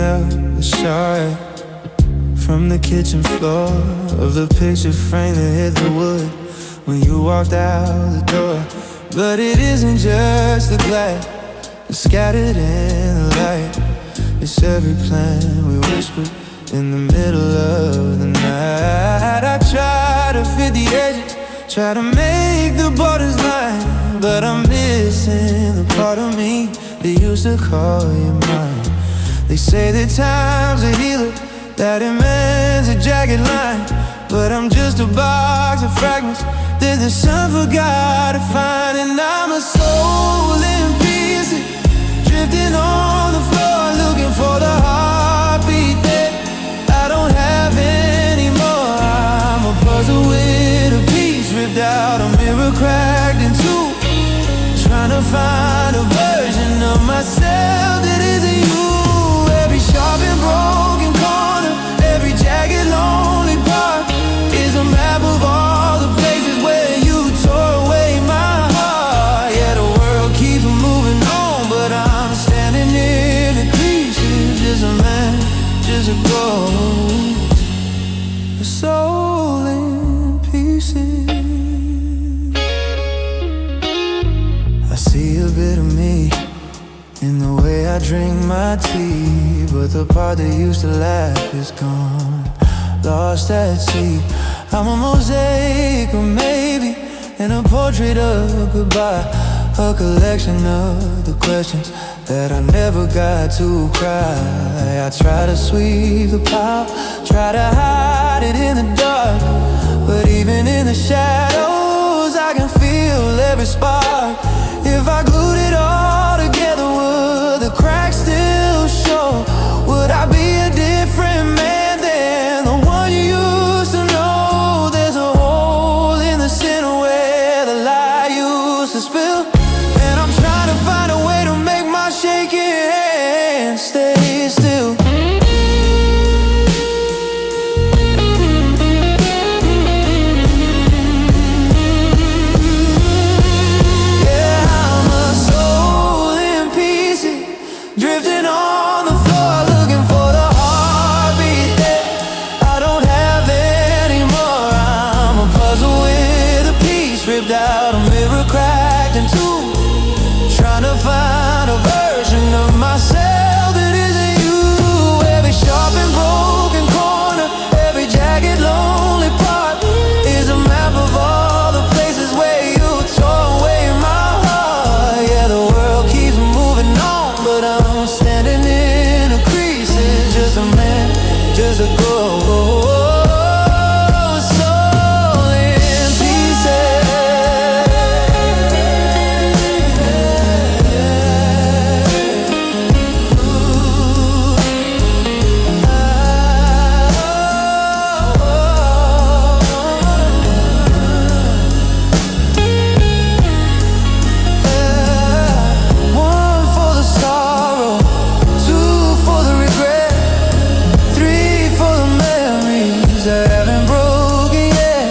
up the shot from the kitchen floor of the picture frame that hit the wood when you walked out the door. But it isn't just the glass that's scattered in the light. It's every plan we whispered in the middle of the night. I try to fit the edges, try to make the borders line, but I'm missing the part of me they used to call you mine. They say that time's a healer, that it mends a jagged line, but I'm just a box of fragments that the sun forgot to find. And I'm a soul in pieces, drifting on the floor, looking for the heartbeat that I don't have anymore. I'm a puzzle with a piece ripped out, a mirror cracked in two, trying to find a version of myself that isn't you. Every sharp and broken corner, every jagged lonely part is a map of all the places where you tore away my heart. Yeah, the world keeps moving on, but I'm standing in the creases, just a man, just a ghost, a soul in pieces. I see a bit of me in the way I drink my tea, but the part that used to laugh is gone, lost at sea. I'm a mosaic, or maybe in a portrait of goodbye, a collection of the questions that I never got to cry. I try to sweep the pile, try to hide it in the dark, but even in the shadows I can feel every spark. If I glued it all together, would the cracks still show? Would I be a different man than the one you used to know? There's a hole in the center where the lie used to spill, and I'm trying to find a way to make my shaking hand stay still. Drifting on the floor, looking for the heartbeat that I don't have anymore. I'm a puzzle with a piece ripped out, a mirror cracked in two, trying to find a version of myself that isn't you. Every sharp and broken corner, every jagged lonely part is a map of all the places where you tore away my heart. Yeah, the world keeps moving on, but I'm standing in the creases, just a man, just a ghost, soul in pieces. One for the sorrow, two for the regret, three for the memories that haven't broken yet.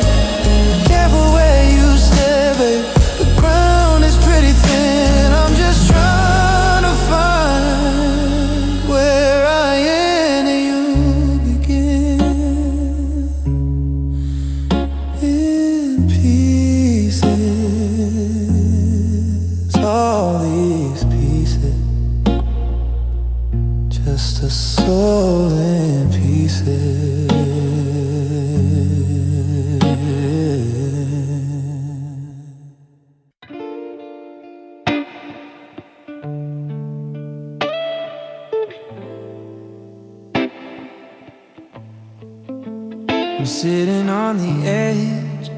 Careful where you step, babe, the ground is pretty thin. I'm just trying to find where I end and you begin. In pieces, all these pieces, just a soul in pieces. I'm sitting on the edge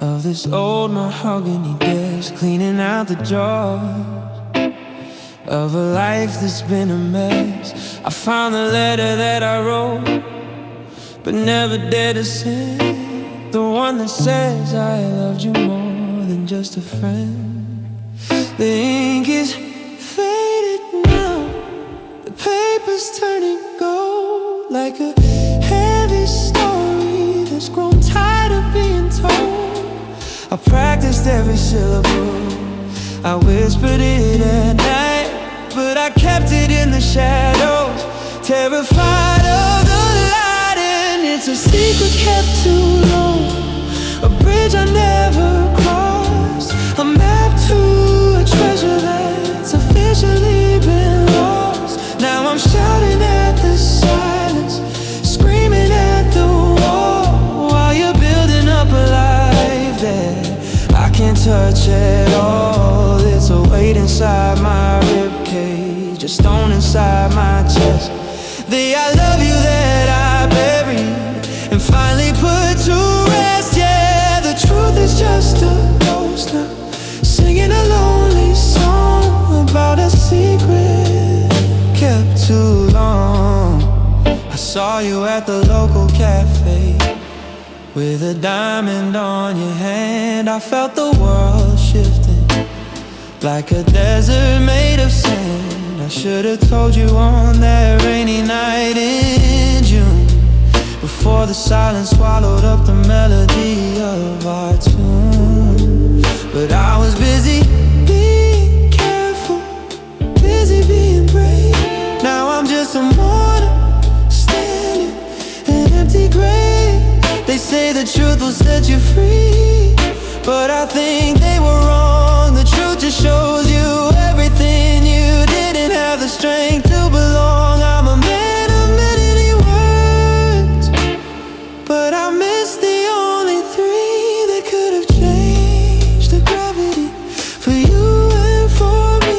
of this old mahogany desk, cleaning out the drawers of a life that's been a mess. I found the letter that I wrote, but never dared to send, the one that says I loved you more than just a friend. The ink is faded now, the paper's turning gold, like a heavy story that's grown tired of being told. I practiced every syllable, I whispered it at night, but I kept it in the shadows. terrified of the light, and it's a secret kept too long. A bridge I never crossed, a map to a treasure that's officially been lost. Now I'm shouting at the silence, screaming at the wall, while you're building up a life that I can't touch at all. It's a weight inside my ribcage, a stone inside my chest. The I love you that I buried and finally put to rest. Yeah, the truth is just a ghost now, singing a lonely song about a secret kept too long. I saw you at the local cafe with a diamond on your hand. I felt the world shifting like a desert made of sand. I should have told you on that rainy night in June, before the silence swallowed up the melody of our tune. But I was busy being careful, busy being brave. Now I'm just a mortal standing in an empty grave. They say the truth will set you free, but I think they were wrong. The truth just shows you everything you didn't have the strength to belong. I'm a man of many words, but I missed the only three that could have changed the gravity for you and for me.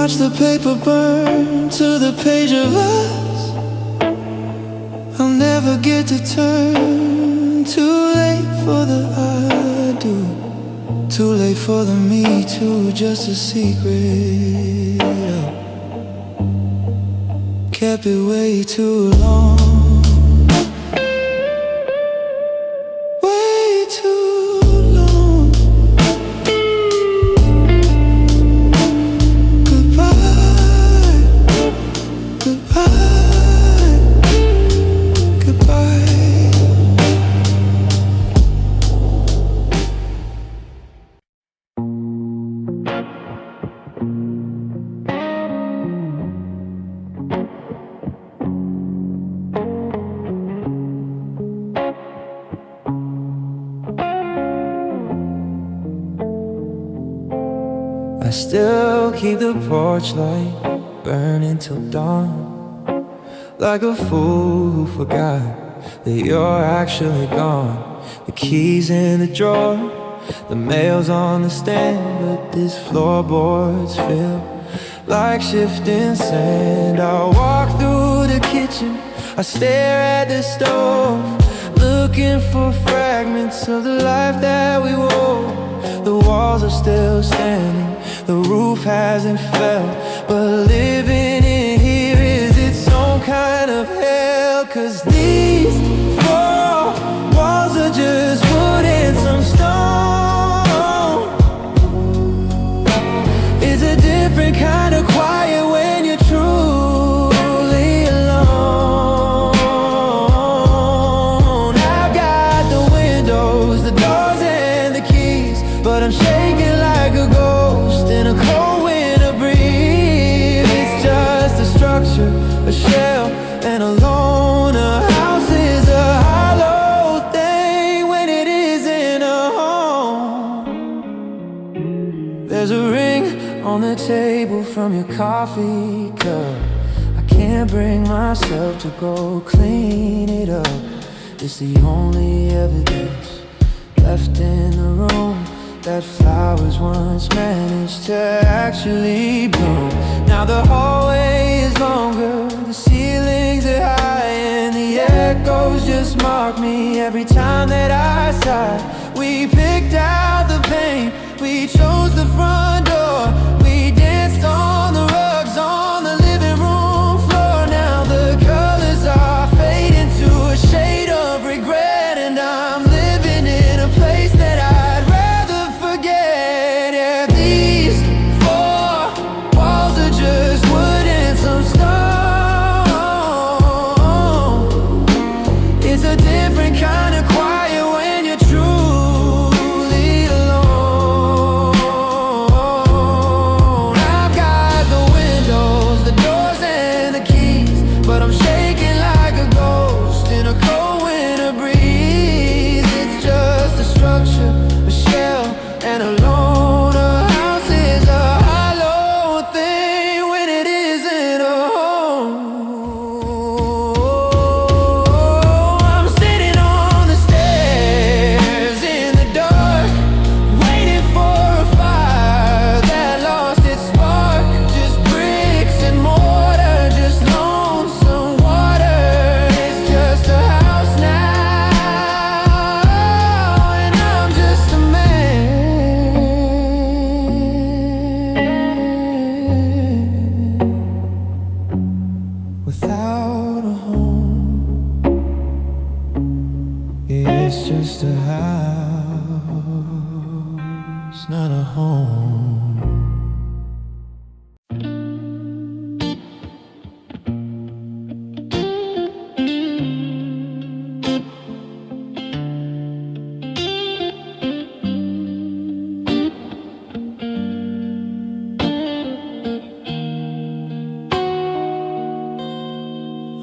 Watch the paper burn to the page of us. I'll never get to turn. Too late for the I do, too late for the me too. Just a secret, kept it way too long. I still keep the porch light burning till dawn, like a fool who forgot that you're actually gone. The keys in the drawer, the mail's on the stand, but this floorboards feel like shifting sand. I walk through the kitchen, I stare at the stove, looking for fragments of the life that we wove. The walls are still standing, the roof hasn't fell, but living in here is its own kind of hell. 'Cause these four walls are just wood and some stone. It's a different kind of quiet when you're truly alone. I've got the windows, the doors and the keys, but I'm shaking like a ghost on the table from your coffee cup. I can't bring myself to go clean it up. It's the only evidence left in the room that flowers once managed to actually bloom. Now the hallway is longer, the ceilings are high, and the echoes just mock me every time that I sigh. We picked out the pain, we chose the front door, we danced on the rugs on the living room floor. Now the colors are fading to a shade of regret, and I'm living in a place that I'd rather forget. Yeah, these four walls are just wood and some stone. It's a different kind of quiet when you're truly alone. I've got the windows, the doors and the keys, but I'm shaking like a ghost in a cold winter breeze. It's just a structure, a shell, and a loner. A house is a hollow thing when it isn't a home. I'm sitting on the stairs in the dark, waiting for a fire that lost its spark. Just bricks and mortar, just lonesome water. It's just a house now, and I'm just a man without a home. It's just a house, not a home.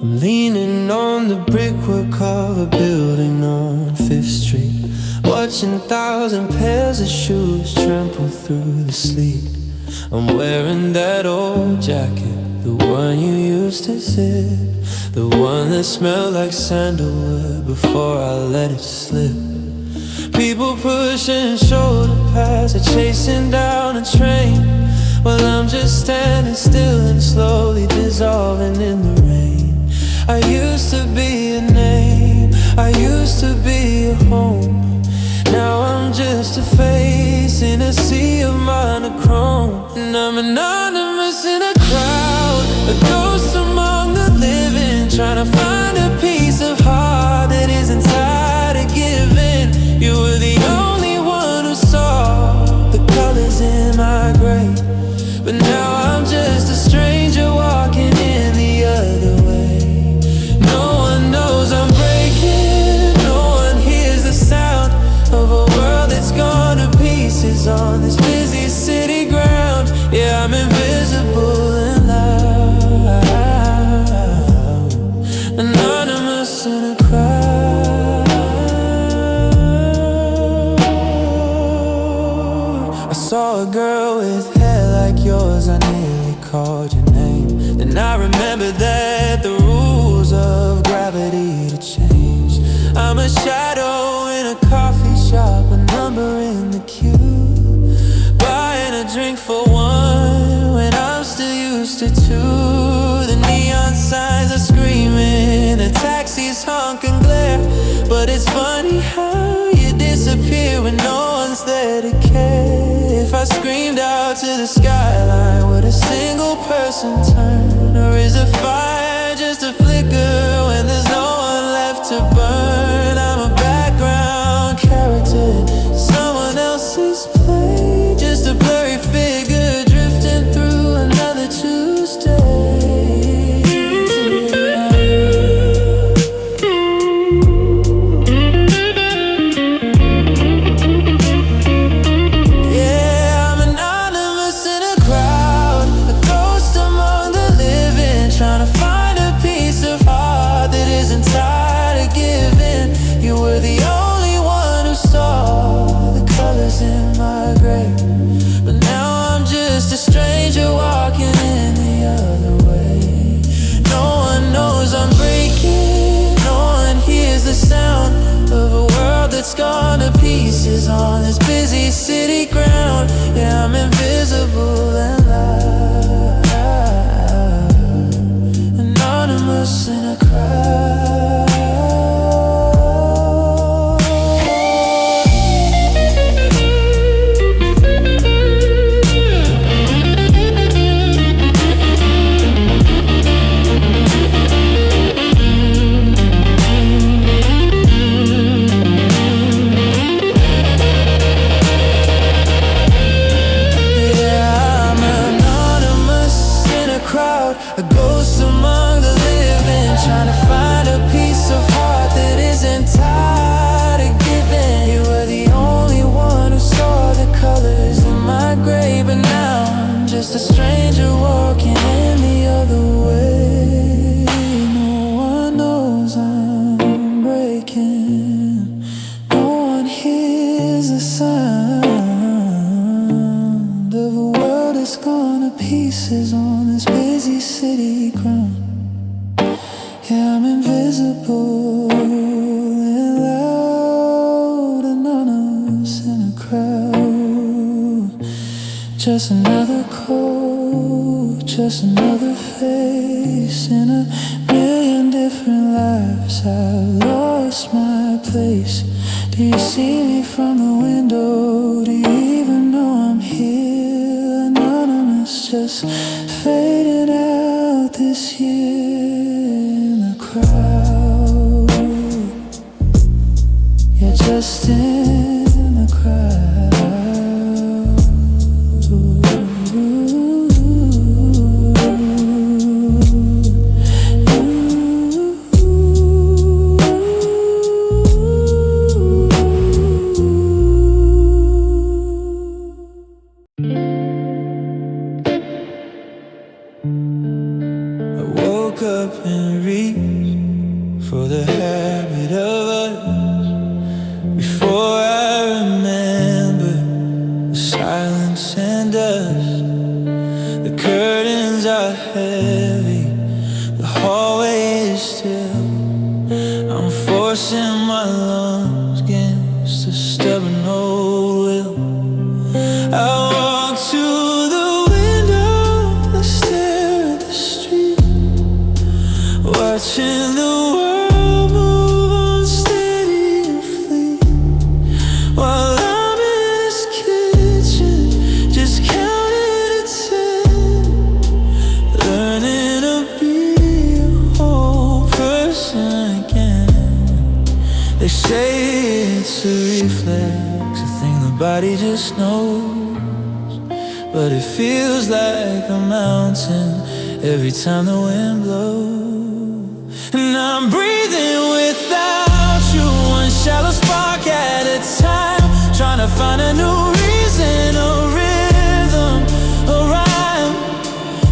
I'm leaning on the brickwork of a building on 5th Street, watching 1,000 pairs of shoes trample through the sleet. I'm wearing that old jacket, the one you used to zip, the one that smelled like sandalwood before I let it slip. People pushing shoulder pads are chasing down a train, while I'm just standing still and slowly dissolving in the rain. I used to be a name, I used to be a home. Now I'm just a face in a sea of monochrome. And I'm anonymous in a crowd, a ghost among the living, trying to find a piece of heart that isn't tired of giving. You were the only one who saw the colors in my grave, but now I'm just a stranger walking in the other way. No one knows I'm breaking, no one hears the sound of a world that's gone to pieces on this busy city ground. Yeah, I'm invisible and loud, anonymous in a crowd. I saw a girl with hair like yours, I nearly called your name. Then I remembered that the rules of gravity to change. I'm a shadow in a coffee shop, a number in the queue, buying a drink for one when I'm still used to two. The neon signs are screaming, the taxis honk and glare, but it's funny how you disappear when no one's there to care. If I screamed out to the skyline, would a single person turn? Or is a fire just a flicker when there's no one left to burn? I'm a background character, someone else's play, just a blurry figure drifting through another Tuesday. Yeah, I'm anonymous in a on this busy city ground. Yeah, I'm invisible and loud, anonymous in a crowd. A ghost among the living, trying to find a piece of heart that isn't tired of giving. You were the only one who saw the colors in my grave, but now I'm just a stranger walking in the other way. No one knows I'm breaking, no one hears the sound of a world that's gone to pieces on this busy city ground. Yeah, I'm invisible and loud, anonymous in a crowd. Just another code, just another face in a million different lives. I lost my place. Do you see me from the window? Do you even know I'm here? Anonymous, just fading out this year in the crowd. You're just in the crowd. Up and reach for the habit of us before I remember the silence and dust. The curtains are heavy, the hallway is still. I'm forcing my lungs against a stubborn old will. I walk to the window and stare at the street, watching the world move unsteady and flee, while I'm in this kitchen, just counting to 10, learning to be a whole person again. They say it's a reflex, a thing the body just knows, but it feels like a mountain every time the wind blows. And I'm breathing without you, one shallow spark at a time, trying to find a new reason, a rhythm, a rhyme.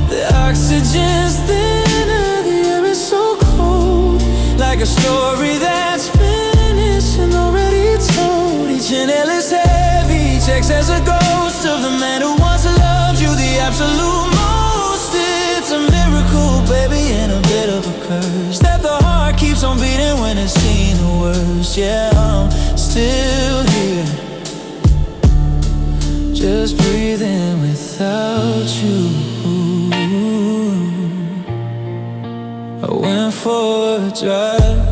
The oxygen's thinner, the air is so cold, like a story that's finished and already told. Each inhale is heavy, each exhale's a ghost of the man who once loved you, the absolute most. It's a miracle, baby, and a bit of a curse that the heart keeps on beating when it's seen the worst. Yeah, I'm still here, just breathing without you. I went for a drive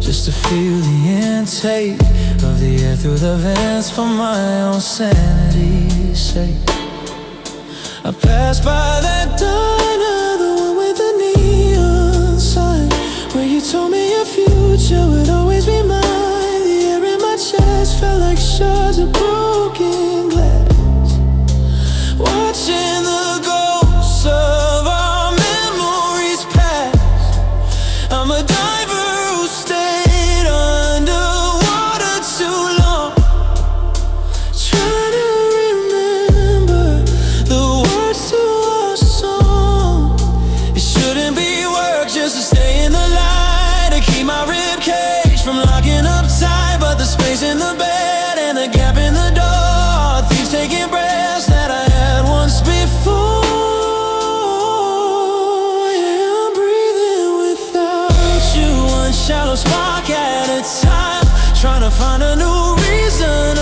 just to feel the intake of the air through the vents for my own sanity's sake. I passed by that diner, the one with the neon sign, where you told me your future would always be mine. The air in my chest felt like shards of broken glass, watching the ghosts of our memories pass. I'm a diver who stayed underwater too long, trying to remember the words to our song. It shouldn't be work just to stay in the light, to keep my rib cage from locking up tight, but the space in the bed and the gap in the door, thieves taking breaths that I had once before. Yeah, I'm breathing without you, one shallow spark at a time, trying to find a new reason,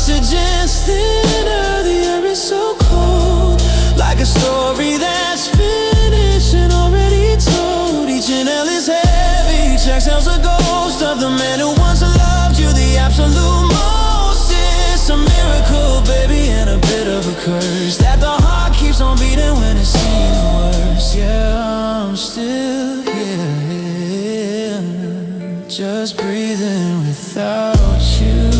oxygen's thinner, the air is so cold, like a story that's finished and already told. Each inhale is heavy, each exhale's a ghost of the man who once loved you, the absolute most. It's a miracle, baby, and a bit of a curse, that the heart keeps on beating when it's seen the worst. Yeah, I'm still here, just breathing without you.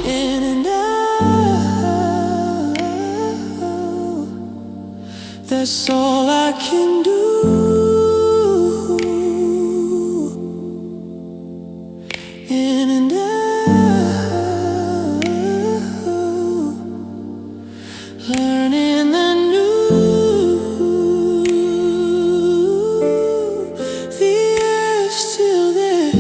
In and out, that's all I can do. In and out, learning the new. The air's still there,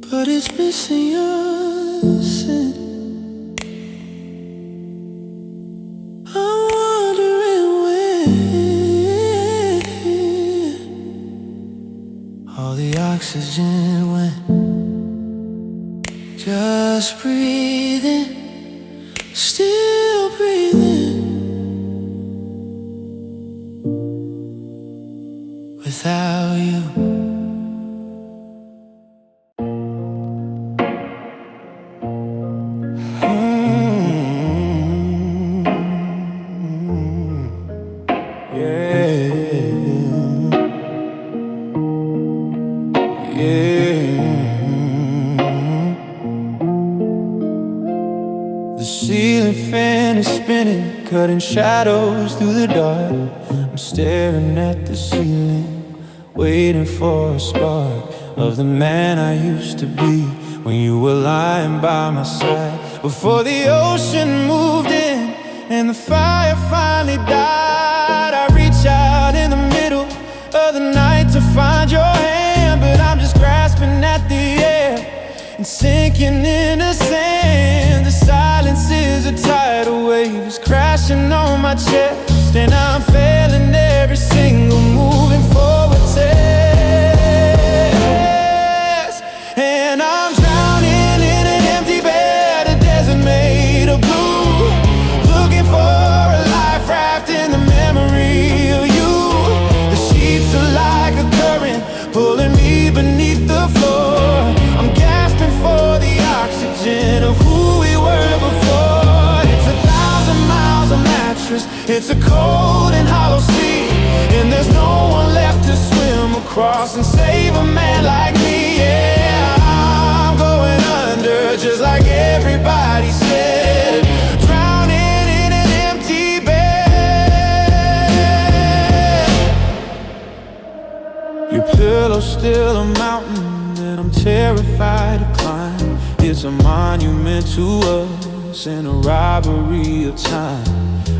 but it's missing your scent. I'm wondering where all the oxygen went. Just breathing, still breathing, without you. The ceiling fan is spinning, cutting shadows through the dark. I'm staring at the ceiling, waiting for a spark of the man I used to be when you were lying by my side. Before the ocean moved in and the fire finally died, I reach out in the middle of the night to find your hand, but I'm just grasping at the air and sinking in the sand. The silence is a tidal wave, it's crashing on my chest, and I'm failing every single moving forward test. And I'm drowning in an empty bed, a desert made of blue, looking for a life raft in the memory of you. The sheets are like a current, pulling me beneath the floor. I'm gasping for the oxygen of who we were before. It's 1,000 miles of mattress, it's a cold and hollow sea, and there's no one left to swim across and save a man like me. Yeah, I'm going under, just like everybody said, drowning in an empty bed. Your pillow's still a mountain that I'm terrified to climb. It's a monument to us and a robbery of time.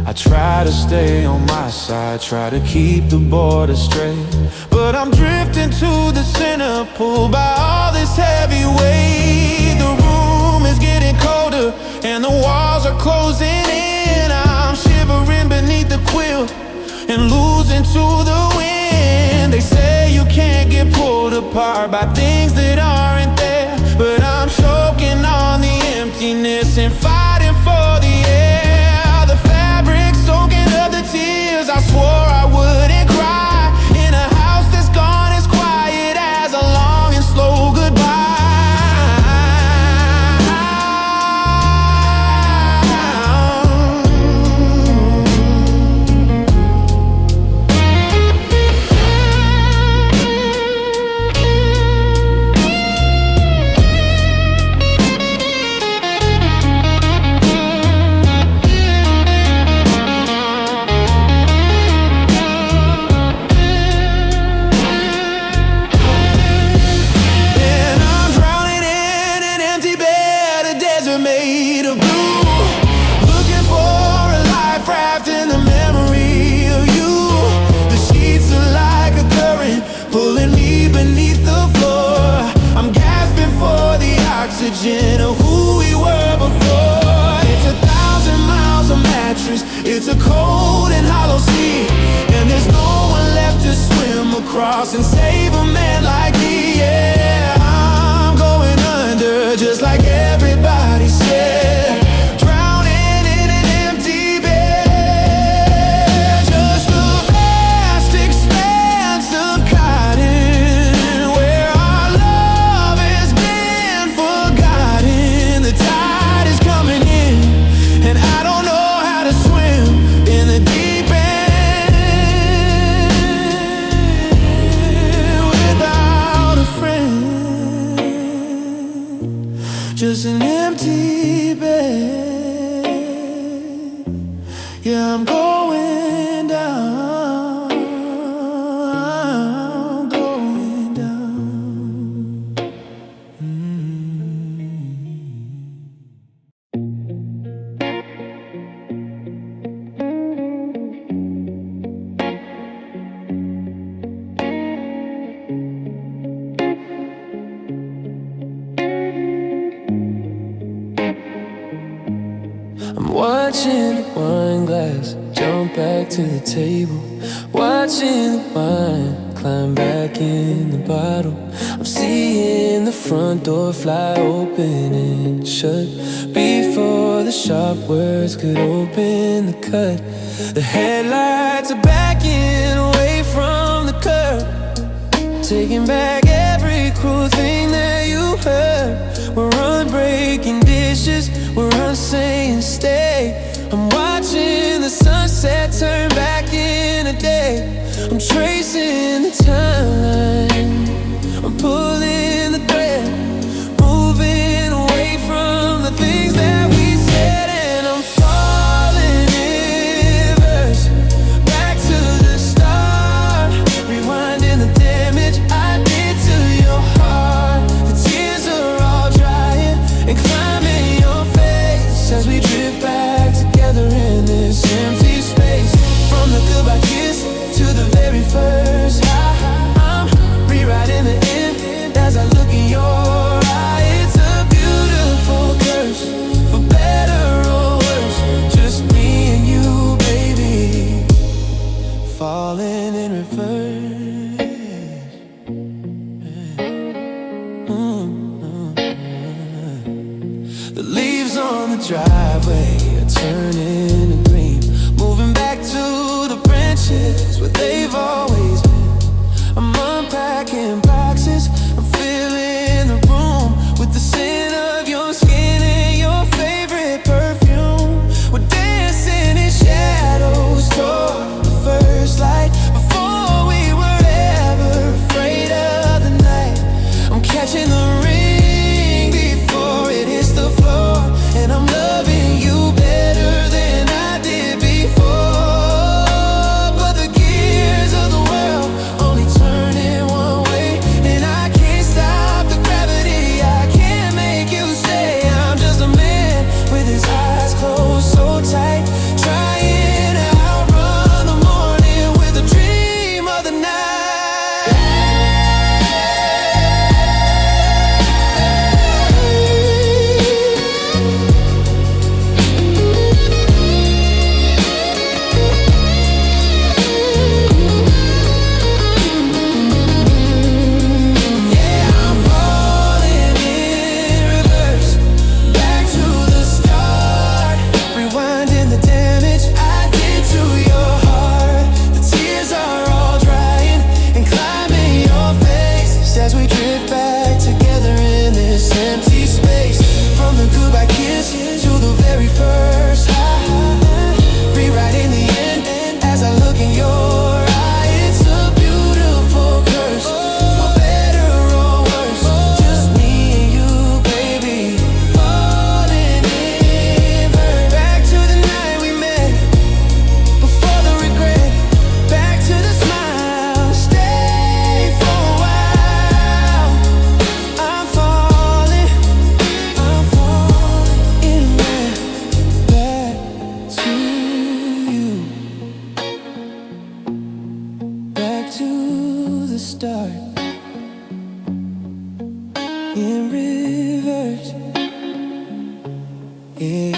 I try to stay on my side, try to keep the border straight, but I'm drifting to the center, pulled by all this heavy weight. The room is getting colder and the walls are closing in. I'm shivering beneath the quilt and losing to the wind. They say you can't get pulled apart by things that aren't there, but I'm choking on the emptiness and fighting for the air. The fabric soaking up the tears I swore I wouldn't cry, in a house that's gone as quiet as a long and slow goodbye. cross and save a man like me. Yeah, I'm going under just like everybody said. Drowning in an empty bed. Just a vast expanse of cotton where our love has been forgotten. The tide is coming in and I don't know how to swim in the deep end without a friend. Just an empty bed. Yeah, I'm going down, going down. I'm watching the wine glass jump back to the table, watching the wine climb back in the bottle. I'm seeing the front door fly open and shut before the sharp words could open the cut. The headlights are backing away from the curb, taking back every cruel thing that you heard. We're unbreaking dishes, we're unsaying stay. I'm watching the sunset turn back in a day. I'm tracing the timeline, I'm pulling the thread, moving away from the things that we said. And I'm falling in reverse, back to the start, rewinding the damage I did to your heart. The tears are all drying and climbing your face as we drift back together in this empty space. From the goodbye kiss to the very first high, I'm rewriting the end as I look in your eye. It's a beautiful curse, for better or worse, just me and you, baby, falling in reverse. The leaves on the driveway are turning to green, moving back to the branches where they've always been. I'm unpacking boxes, I'm filling the room with the scent of your skin and your favorite perfume. We're dancing in shadows toward the first light, before we were ever afraid of the night. I'm catching the ring before it hits the floor, and I'm loving you better than I did before. But the gears of the world only turning one way, and I can't stop the gravity, I can't make you stay. I'm just a man with his eyes closed so tight, trying to outrun the morning with a dream of the night. Yeah, I'm falling in reverse, back to the start, rewinding the damage I did to your heart. The tears are all drying and climbing your face as we drift back together in this empty space. From the goodbye kiss to the very first high, rewriting the end as I look in your eye. It's a beautiful curse, for better or worse, just me and you, baby, falling in reverse. Back to the night we met, before the regret, back to the smile, stay for a while. I'm falling in love, back to you, back to the start, in reverse. Yeah.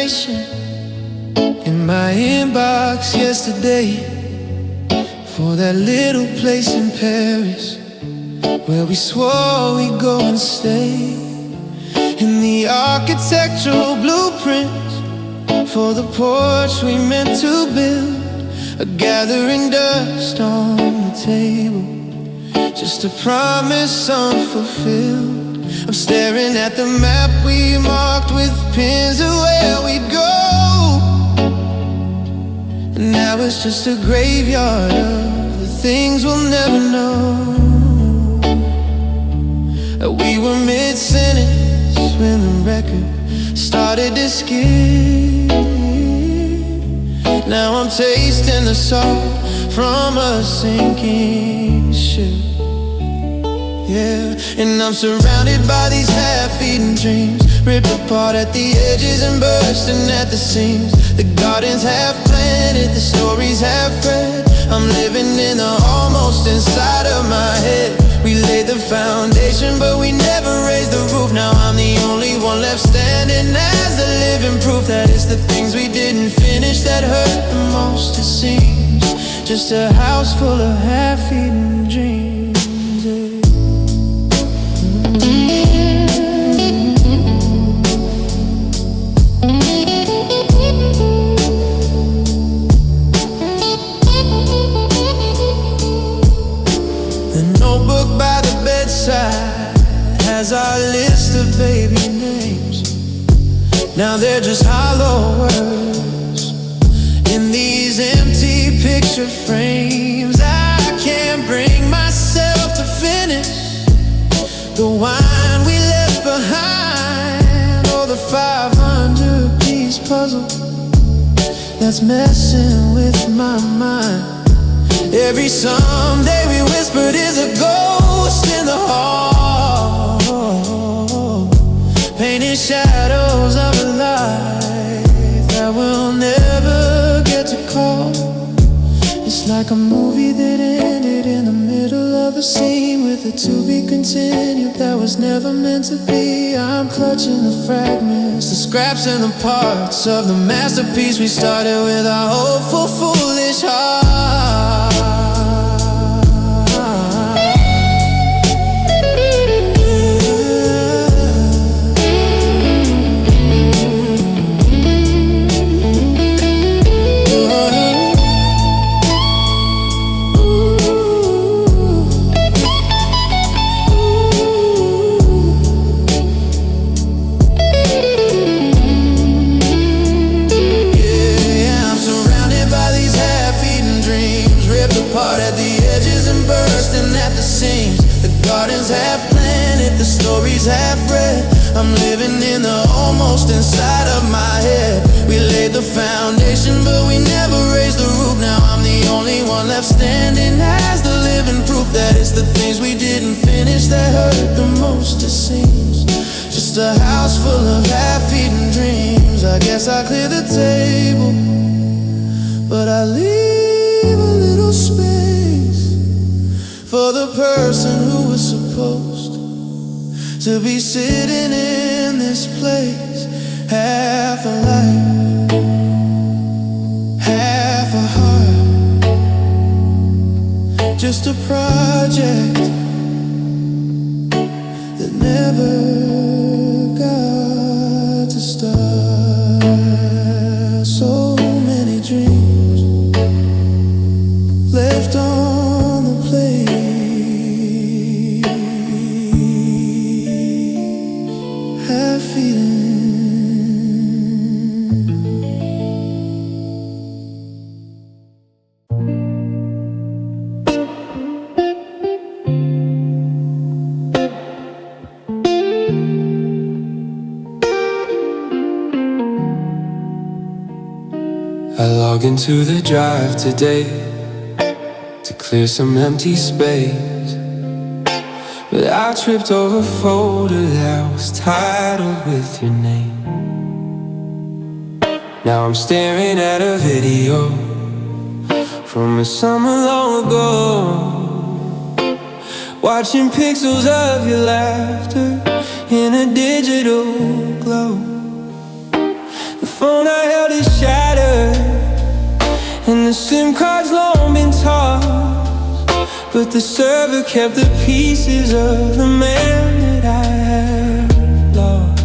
information in my inbox yesterday for that little place in Paris where we swore we'd go and stay. In the architectural blueprints for the porch we meant to build, a gathering dust on the table, just a promise unfulfilled. I'm staring at the map we marked with pins of where we'd go, and now it's just a graveyard of the things we'll never know. We were mid-sentence when the record started to skip. Now I'm tasting the salt from a sinking ship. Yeah, and I'm surrounded by these half-eaten dreams, ripped apart at the edges and bursting at the seams. The garden's half planted, the story's half read. I'm living in the almost inside of my head. We laid the foundation, but we never raised the roof. Now I'm the only one left standing as the living proof that it's the things we didn't finish that hurt the most, it seems. Just a house full of half-eaten dreams. Has our list of baby names. Now they're just hollow words in these empty picture frames. I can't bring myself to finish the wine we left behind, or the 500-piece puzzle that's messing with my mind. Every someday we whispered is a ghost in the hall, painting shadows of a life that we'll never get to call. It's like a movie that ended in the middle of a scene with a to be continued that was never meant to be. I'm clutching the fragments, the scraps and the parts of the masterpiece we started with our hopeful, foolish heart. Half planted, the story's half read. I'm living in the almost inside of my head. We laid the foundation, but we never raised the roof. Now I'm the only one left standing as the living proof that it's the things we didn't finish that hurt the most, it seems. Just a house full of half-eaten dreams. I guess I clear the table, but I leave a little space for the person who was supposed to be sitting in this place. Half a life, half a heart, just a project that never got to start. So many dreams left on the plate. I log into the drive today to clear some empty space, but I tripped over a folder that was titled with your name. Now I'm staring at a video from a summer long ago, watching pixels of your laughter in a digital glow. The phone I held is shattered, and the SIM card's long been tossed, but the server kept the pieces of the man that I have lost.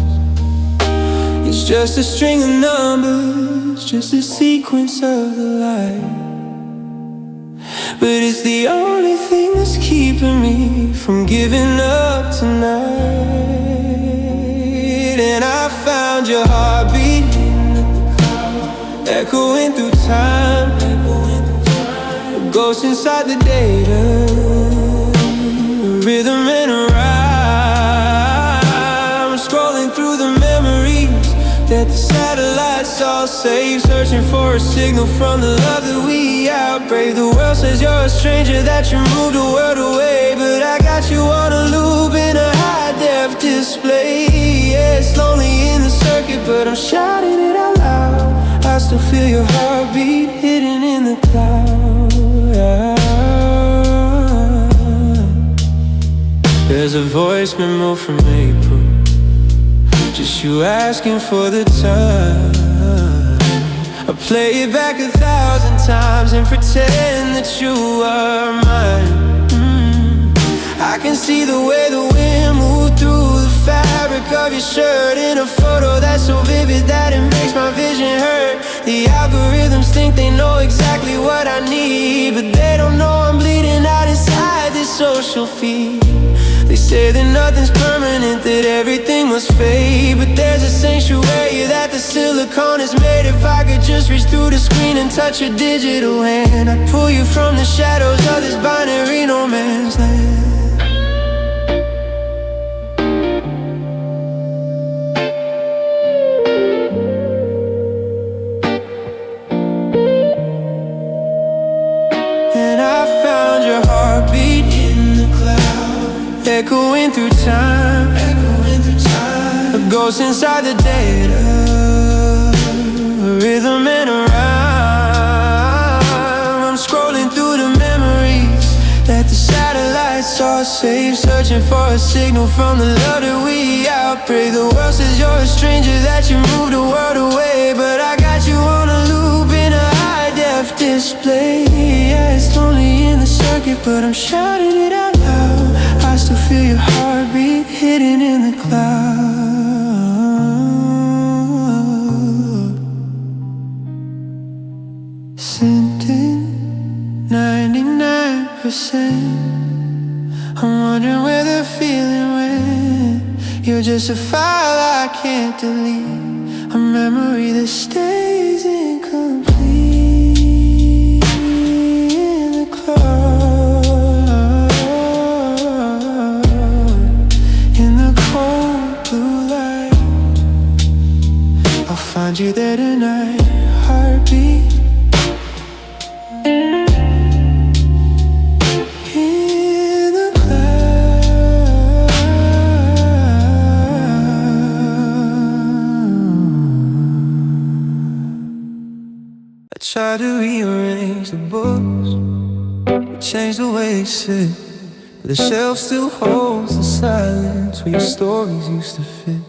It's just a string of numbers, just a sequence of the light, but it's the only thing that's keeping me from giving up tonight. And I found your heartbeat echoing through time, a ghost inside the data, a rhythm and a rhyme. I'm scrolling through the memories that the satellites all save, searching for a signal from the love that we outbreak. The world says you're a stranger, that you moved the world away, but I got you on a loop in a high-def display. Yeah, it's lonely in the circuit, but I'm shouting it out loud. I still feel your heartbeat hidden in the clouds. There's a voice memo from April, just you asking for the time. I play it back 1,000 times and pretend that you are mine. I can see the way the wind moved through the fabric of your shirt, in a photo that's so vivid that it makes my vision hurt. The algorithms think they know exactly what I need, but they don't know I'm bleeding out inside this social feed. They say that nothing's permanent, that everything must fade, but there's a sanctuary that the silicone is made. If I could just reach through the screen and touch your digital hand, I'd pull you from the shadows of this binary no man's land. Echoing through time, a ghost inside the data, a rhythm and a rhyme. I'm scrolling through the memories that the satellites all save, searching for a signal from the love that we outbreak. The world says you're a stranger, that you moved the world away, but I got you on a loop in a high-def display. Yeah, it's lonely in the circuit, but I'm shouting it out loud. I still feel your heartbeat hidden in the cloud. Sent in 99%. I'm wondering where the feeling went. You're just a file I can't delete, a memory that stays incomplete in the cloud. Find you there tonight, heartbeat in the cloud. I try to rearrange the books, change the way they sit, but the shelf still holds the silence where your stories used to fit.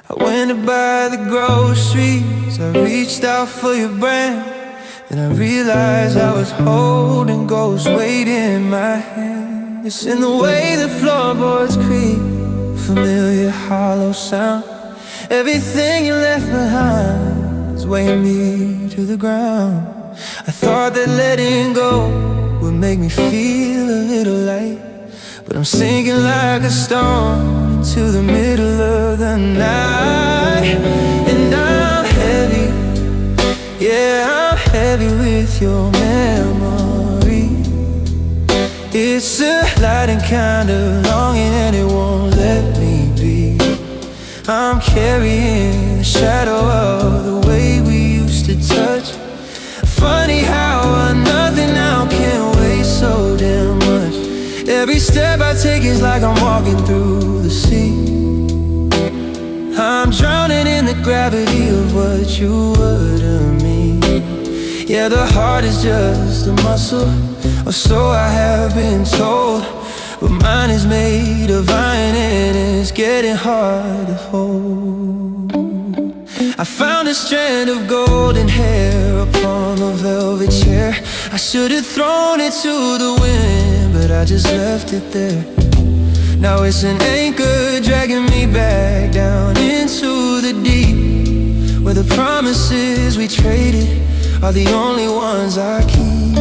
I went to buy the groceries, I reached out for your brand, then I realized I was holding ghosts weight in my hand. It's in the way the floorboards creak, familiar hollow sound. Everything you left behind is weighing me to the ground. I thought that letting go would make me feel a little light, but I'm sinking like a stone into the middle of the night. And I'm heavy, yeah, I'm heavy with your memory. It's a light and kind of longing, and it won't let me be. I'm carrying the shadow of the way we used to touch. Funny how nothing now can weigh so damn much. Every step I take is like I'm walking through the sea. I'm drowning in the gravity of what you were to me. Yeah, the heart is just a muscle, or so I have been told, but mine is made of iron and it's getting hard to hold. I found a strand of golden hair upon a velvet chair. I should have thrown it to the wind, but I just left it there. Now it's an anchor dragging me back down into the deep, where the promises we traded are the only ones I keep.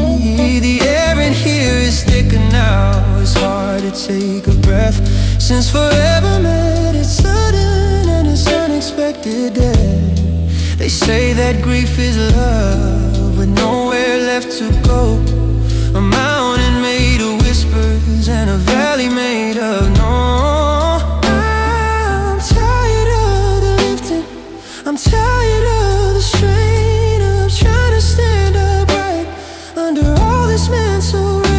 The air in here is thicker now, it's hard to take a breath. Since forever met, it's sudden and it's unexpected death. They say that grief is love, with nowhere left to go. A mountain made of whispers and a valley made of no. I'm tired of the lifting, I'm tired of the strain of trying to stand upright under all this mental rain.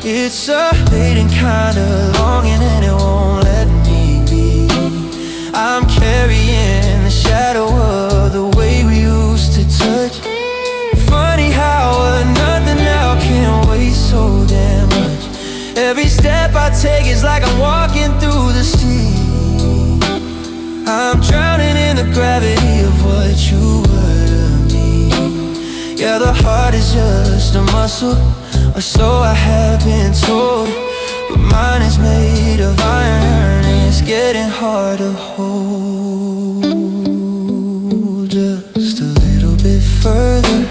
It's a fading kind of longing and it won't let me be. I'm carrying the shadow of the way we used to touch. Funny how nothing now can wait so damn much. Every step I take is like I'm walking through the sea. I'm drowning in the gravity of what you were to me. Yeah, the heart is just a muscle, or so I have been told, but mine is made of iron and it's getting hard to hold. Just a little bit further,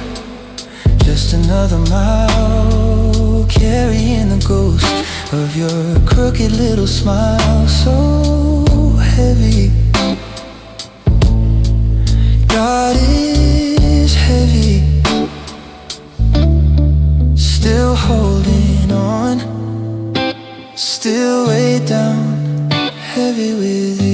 just another mile, carrying the ghost of your crooked little smile. So heavy, God is heavy, still holding on, still way down, heavy with you.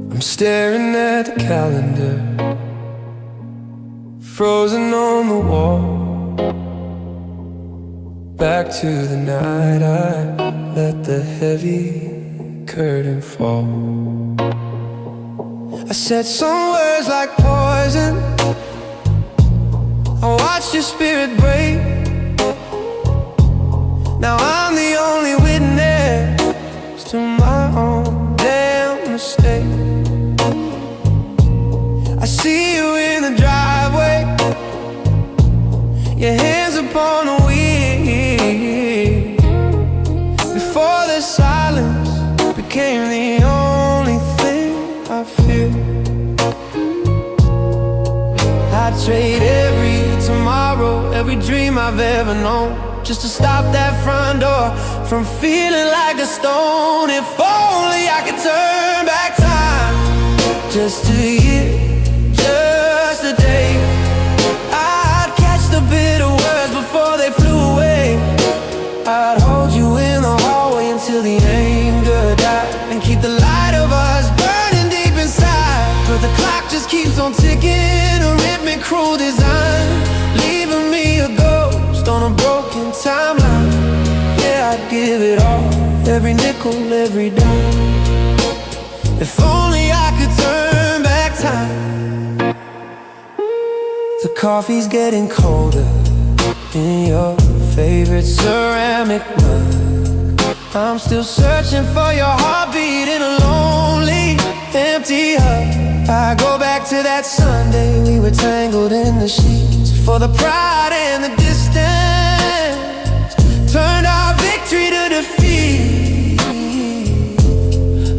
I'm staring at the calendar, frozen on the wall. Back to the night I let the heavy curtain fall. I said some words like poison, I watched your spirit break. Now I'm the only witness to my own damn mistake. I see you in the driveway, your hands upon the wheel. Before the silence became the only thing I feel. I'd trade every tomorrow, every dream I've ever known, just to stop that front door from feeling like a stone. If only I could turn back time, just a year, just a day, I'd catch the bitter words before they flew away. I'd hold you in the hallway until the anger died, and keep the light of us burning deep inside. But the clock just keeps on ticking, a rhythmic cruel design, leaving me a ghost on a broken timeline. Yeah, I'd give it all, every nickel, every dime, if only I could turn back time. The coffee's getting colder in your favorite ceramic mug. I'm still searching for your heartbeat in a lonely, empty hug. I go back to that Sunday we were tangled in the sheets, for the pride and the distance turned our victory to defeat.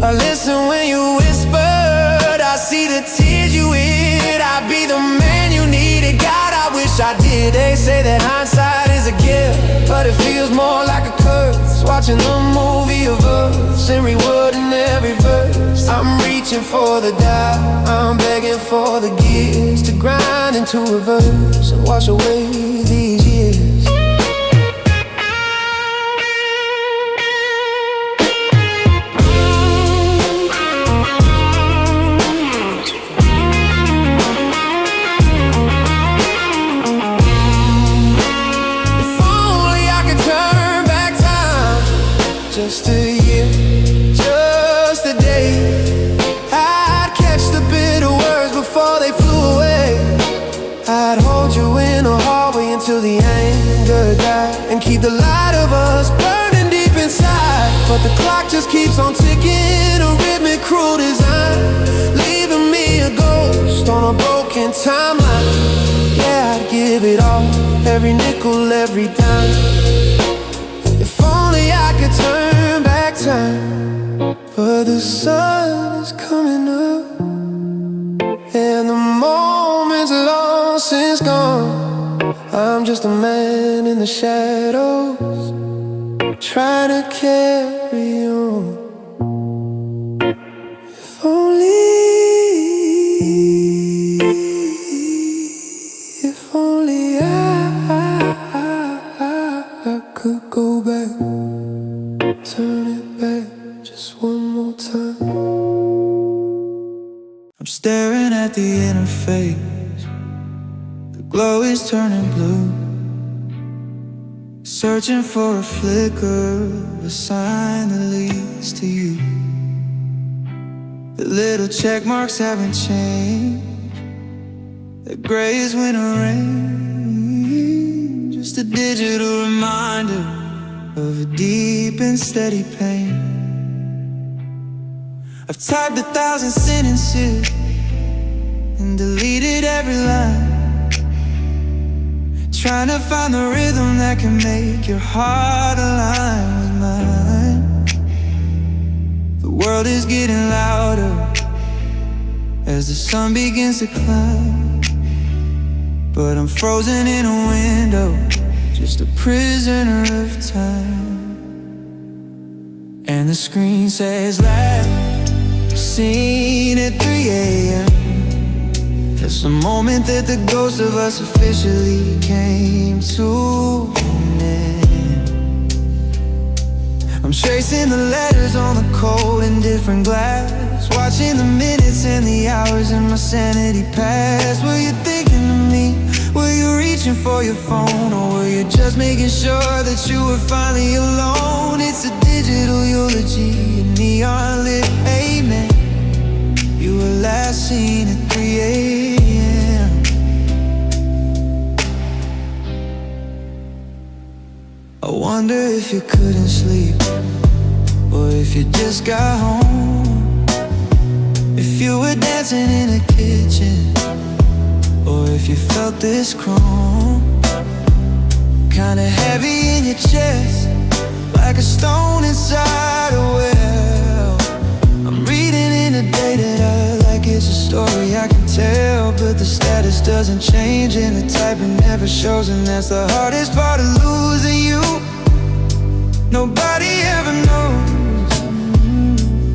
I listen when you whispered, I see the tears you hid. I'd be the man you needed. God, I wish I'd They say that hindsight is a gift, but it feels more like a curse. Watching the movie of us and rewording every verse. I'm reaching for the dial, I'm begging for the gears to grind into reverse and wash away these years. Just a year, just a day, I'd catch the bitter words before they flew away. I'd hold you in a hallway until the anger died, and keep the light of us burning deep inside. But the clock just keeps on ticking, a rhythmic cruel design, leaving me a ghost on a broken timeline. Yeah, I'd give it all, every nickel, every dime. If only I could turn back time. But the sun is coming up, and the moment's long since gone. I'm just a man in the shadows, trying to carry on. If only I could go back, turn it back just one more time. I'm staring at the interface, the glow is turning blue, searching for a flicker, a sign that leads to you. The little check marks haven't changed, the gray is winter rain, just a digital reminder of a deep and steady pain. I've typed 1,000 sentences and deleted every line, trying to find the rhythm that can make your heart align with mine. The world is getting louder as the sun begins to climb, but I'm frozen in a window, just a prisoner of time. And the screen says last seen at 3 a.m. That's the moment that the ghost of us officially came to an end. I'm tracing the letters on the cold and different glass, watching the minutes and the hours in my sanity pass. Were you thinking of me? Were you reaching for your phone? Or were you just making sure that you were finally alone? It's a digital eulogy, a neon lit amen. You were last seen at 3 a.m. I wonder if you couldn't sleep, or if you just got home, if you were dancing in a kitchen, or if you felt this chrome, kinda heavy in your chest, like a stone inside a well. I'm reading in a day that I like, it's a story I can tell, but the status doesn't change and the typing never shows, and that's the hardest part of losing you. Nobody ever knows.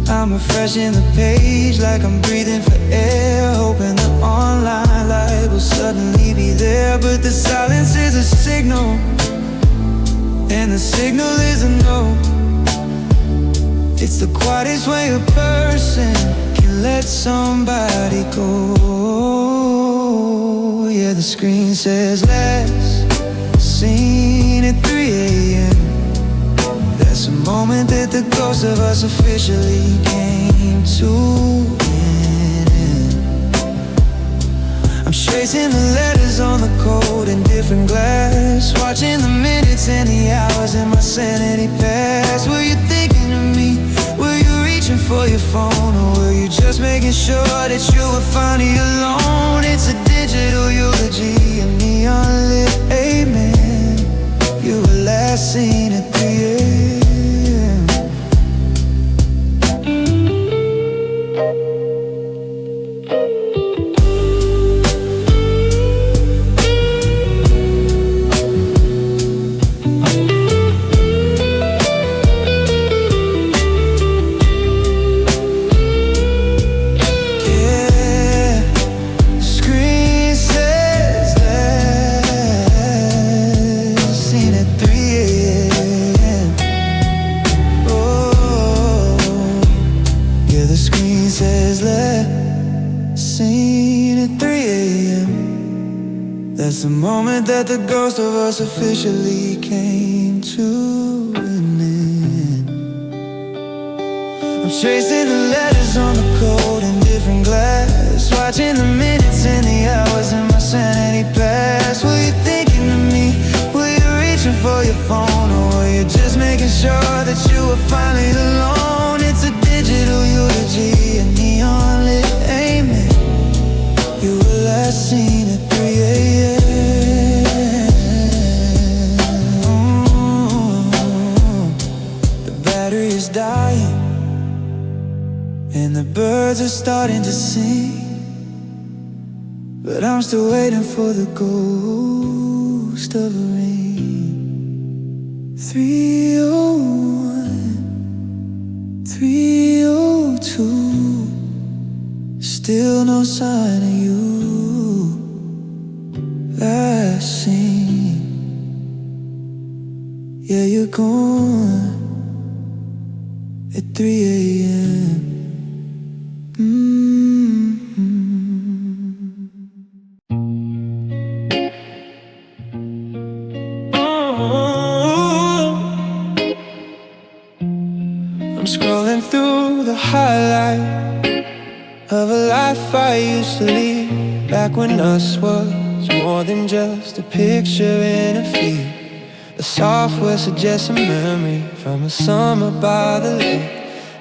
I'm refreshing the page like I'm breathing for air, hoping the online light will suddenly be there. But the silence is a signal, and the signal is a no. It's the quietest way a person can let somebody go. Yeah, the screen says last seen at 3 a.m. That's a moment that the ghost of us officially came to an end. I'm tracing the letters on the cold and different glass, watching the minutes and the hours in my sanity pass. Were you thinking of me? Were you reaching for your phone? Or were you just making sure that you were finally alone? It's a digital eulogy, a neon lit amen. You were last seen at 3 a.m. the moment that the ghost of us officially came to an end. I'm chasing the letters on the cold in different glass, watching the minutes and the hours in my sanity pass. Were you thinking of me? Were you reaching for your phone? Or were you just making sure that you were finally alone? It's a digital eulogy, a neon lit amen. You were last seen at 3 a.m. The battery is dying and the birds are starting to sing, but I'm still waiting for the ghost of a ring. 301, 302, still no sign of you. Last seen, yeah, you're gone at 3 a.m. I'm scrolling through the highlight of a life I used to lead, back when us was more than just a picture in a feed. The software suggests a memory from a summer by the lake,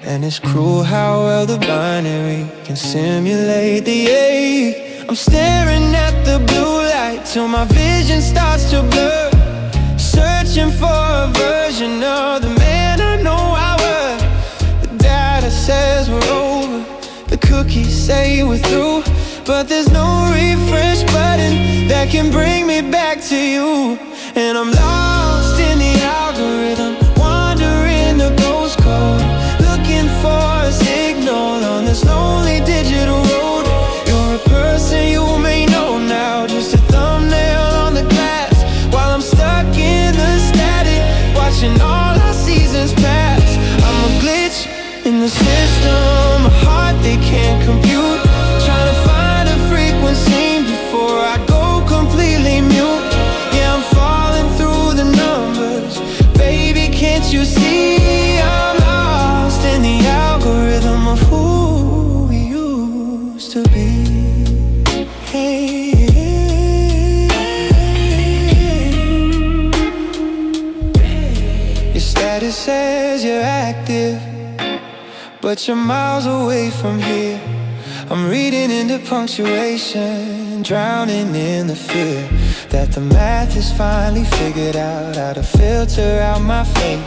and it's cruel how well the binary can simulate the ache. I'm staring at the blue light till my vision starts to blur, searching for a version of the man I know I was. The data says we're over, the cookies say we're through, but there's no refresh button that can bring me back to you. And I'm lost in the algorithm, wandering the ghost code, looking for a signal on this lonely digital road. You're a person you may know now, just a thumbnail on the glass, while I'm stuck in the static, watching all our seasons pass. I'm a glitch in the system, a heart they can't compute, trying to find a frequency before I go completely mute. Yeah, I'm falling through the numbers, baby, can't you see? I'm lost in the algorithm of who we used to be. Hey, your status says you're active, but you're miles away from here. I'm reading into punctuation, drowning in the fear that the math has finally figured out how to filter out my face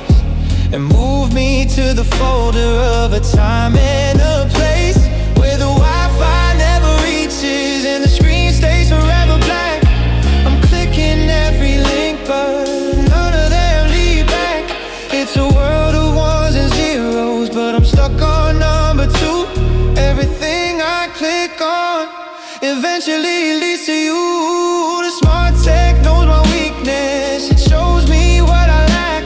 and move me to the folder of a time and a place where the Wi-Fi never reaches and the screen stays forever black. I'm clicking every link, but none of them lead back. It's a world of ones and zeros, but I'm stuck on number 2. Everything I click on eventually leads to you. The smart tech knows my weakness, it shows me what I lack.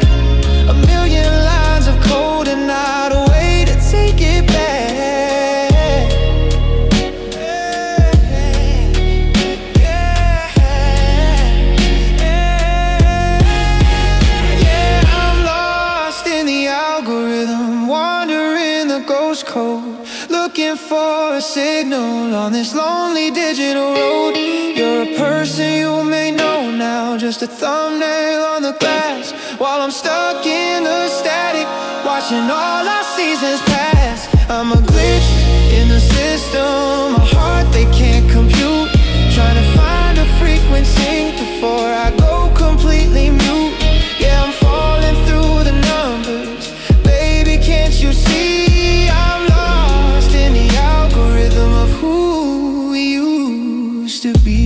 A million lines of code and not a way to take it back. Yeah, I'm lost in the algorithm, wandering the ghost code, looking for a signal on this lonely digital road. You're a person you may know now, just a thumbnail on the glass, while I'm stuck in the static, watching all our seasons pass. I'm a glitch in the system, a heart they can't compute, trying to find a frequency before I go completely mute. Yeah, I'm falling through the numbers, baby, can't you see? I'm lost in the algorithm of who we used to be.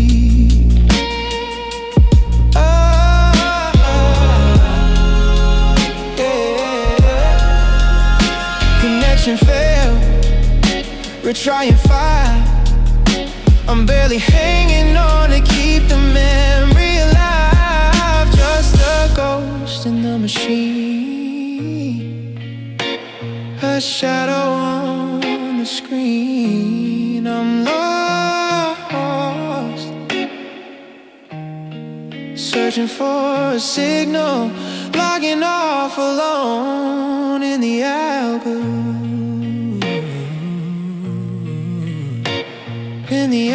Connection failed, we're trying 5. I'm barely hanging on to keep the memory alive, just a ghost in the machine, a shadow on the screen. I'm lost searching for a signal, logging off alone in the algorithm. In the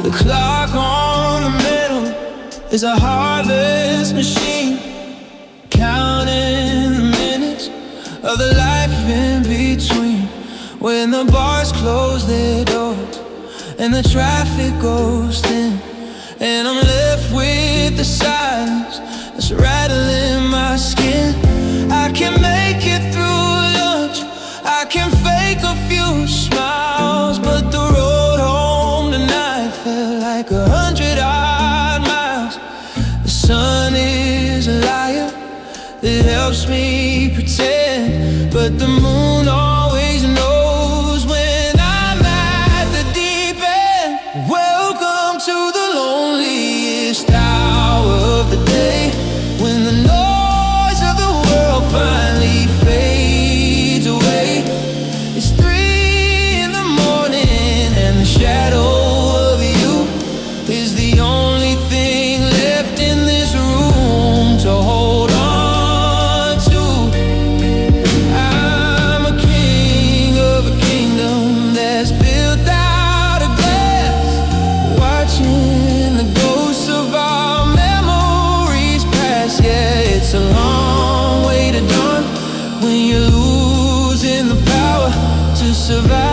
The clock on the middle is a heartless machine, counting the minutes of the life in between. When the bars close their doors and the traffic goes thin, and I'm left with the silence that's rattling my skin. I can make it through lunch, I can fake a few smiles, but the road home tonight felt like 100 odd miles. The sun is a liar, it helps me pretend, but the moon always knows when I'm at the deep end. Welcome to the loneliest hour of the day, when the noise of the world finally fades away. It's 3 in the morning and the shadow of you is the only thing left in this room to hold on to. I'm a king of a kingdom that's built out of glass, watching the ghosts of our memories pass. Yeah, it's a long way to dawn when you're losing the power to survive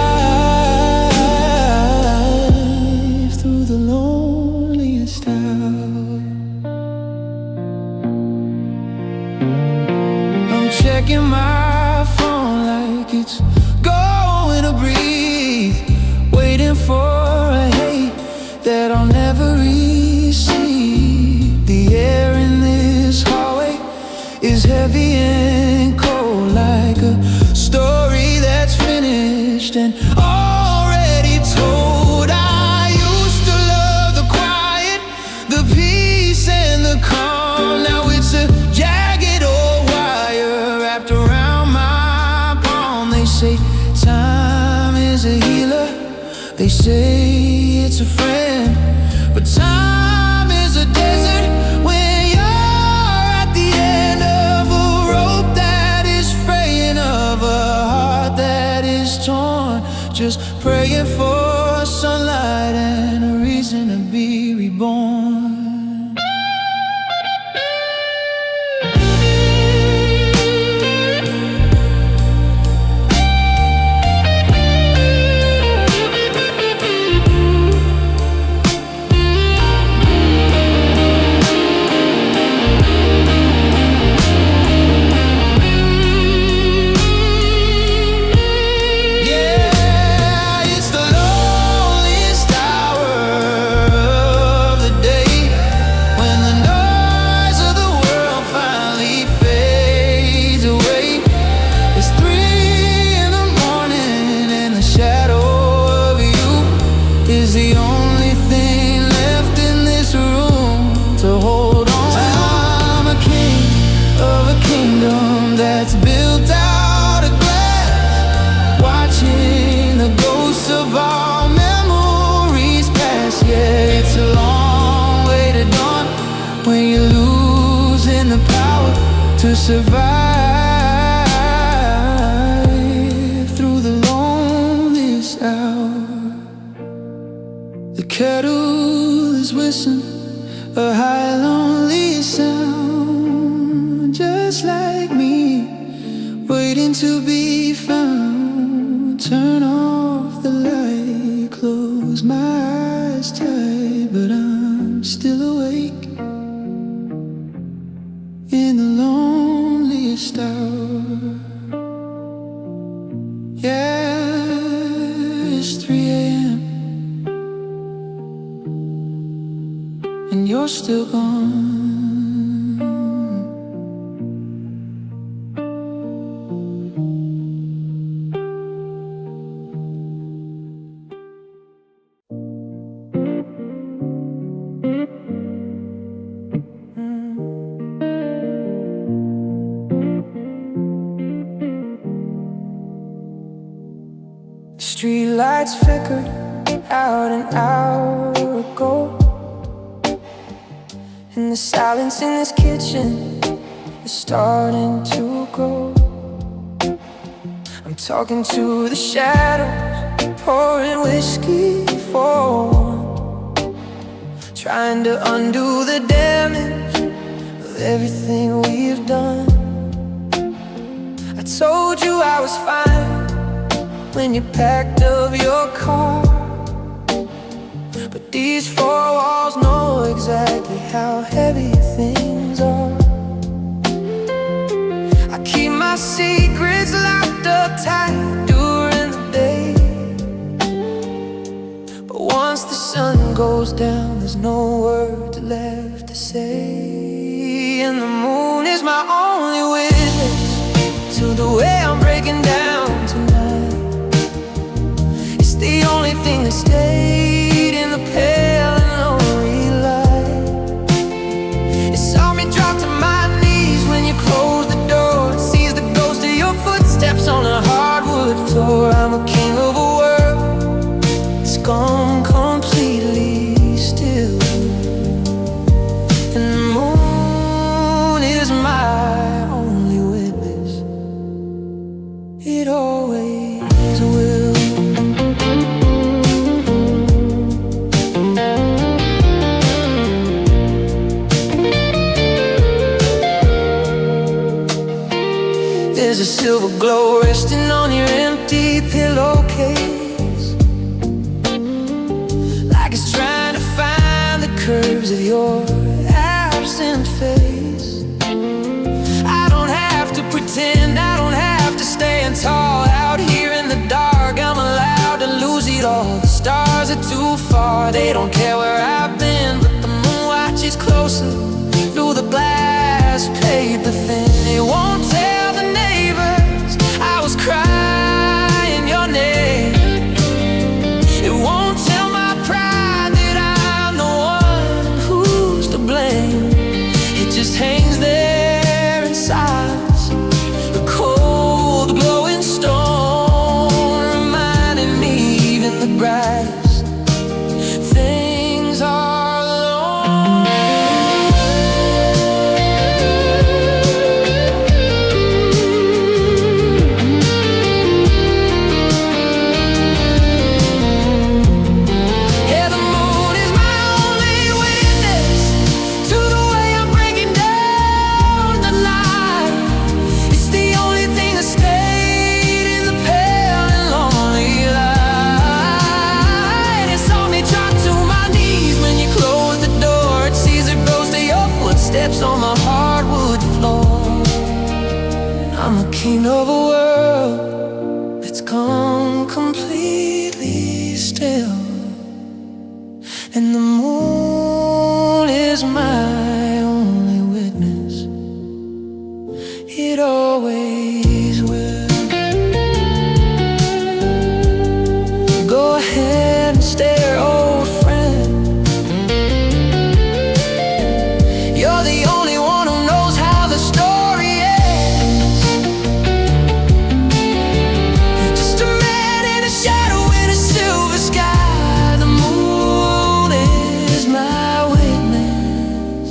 through the loneliest hour. I'm checking my phone like it's going to breathe, waiting for a hate that I'll never receive. The air in this hallway is heavy and cold, like a story that's finished and already told. I used to love the quiet, the peace and the calm. Now it's a jagged old wire wrapped around my palm. They say time is a healer, they say it's a friend, but time is a desert when you're at the end of a rope that is fraying, of a heart that is torn, just praying for sunlight and a reason to be reborn. Yeah, it's the loneliest hour of the day, when the noise of the world finally fades away. It's 3 in the morning and the shadow of you is the only thing left in this room to hold on. I'm a king of a kingdom that's built out of glass, watching the ghosts of our memories pass. Yeah, it's a long way to dawn when you're losing the power to survive through the loneliest hour. The kettle is whistling a high lonely sound, just like me, waiting to be found. Turn off the light, close my eyes tight, but I'm still awake in the loneliest hour. Yeah, it's and you're still gone. Street lights flickered out an hour ago, and the silence in this kitchen is starting to grow. I'm talking to the shadows, pouring whiskey for one, trying to undo the damage of everything we've done. I told you I was fine when you packed up your car, but these four walls know exactly how heavy things are. I keep my secrets locked up tight during the day, but once the sun goes down, there's no words left to say. And the moon is my only witness to the way I'm breaking down tonight. The only thing that stayed in the pale and lonely light. It saw me drop to my knees when you closed the door. It sees the ghost of your footsteps on a hardwood floor. I'm a king of a world that's gone completely still, and the moon is my only witness. It always will. There's a silver glow resting on your empty pillowcase, like it's trying to find the curves of your absent face. I don't have to pretend, I don't have to stand tall out here in the dark. I'm allowed to lose it all. The stars are too far, they don't care where I've been, but the moon watches closer through the glass paper thin. It won't tell the neighbors I was crying your name. It won't tell my pride that I'm the one who's to blame. It just hangs there in silence, a cold glowing stone, reminding me even the brightest things are alone. Yeah, the moon is my only witness to the way I'm breaking down the line. It's the only thing that stayed in the pale and lonely light. It saw me drop to my knees when you closed the door. It sees the ghost of your footsteps on the hardwood floor. I'm a king of a world that's gone completely still, and the moon is my only witness. It always will. Go ahead and stare, old friend. You're the only one who knows how the story ends. Just a man in a shadow in a silver sky. The moon is my witness.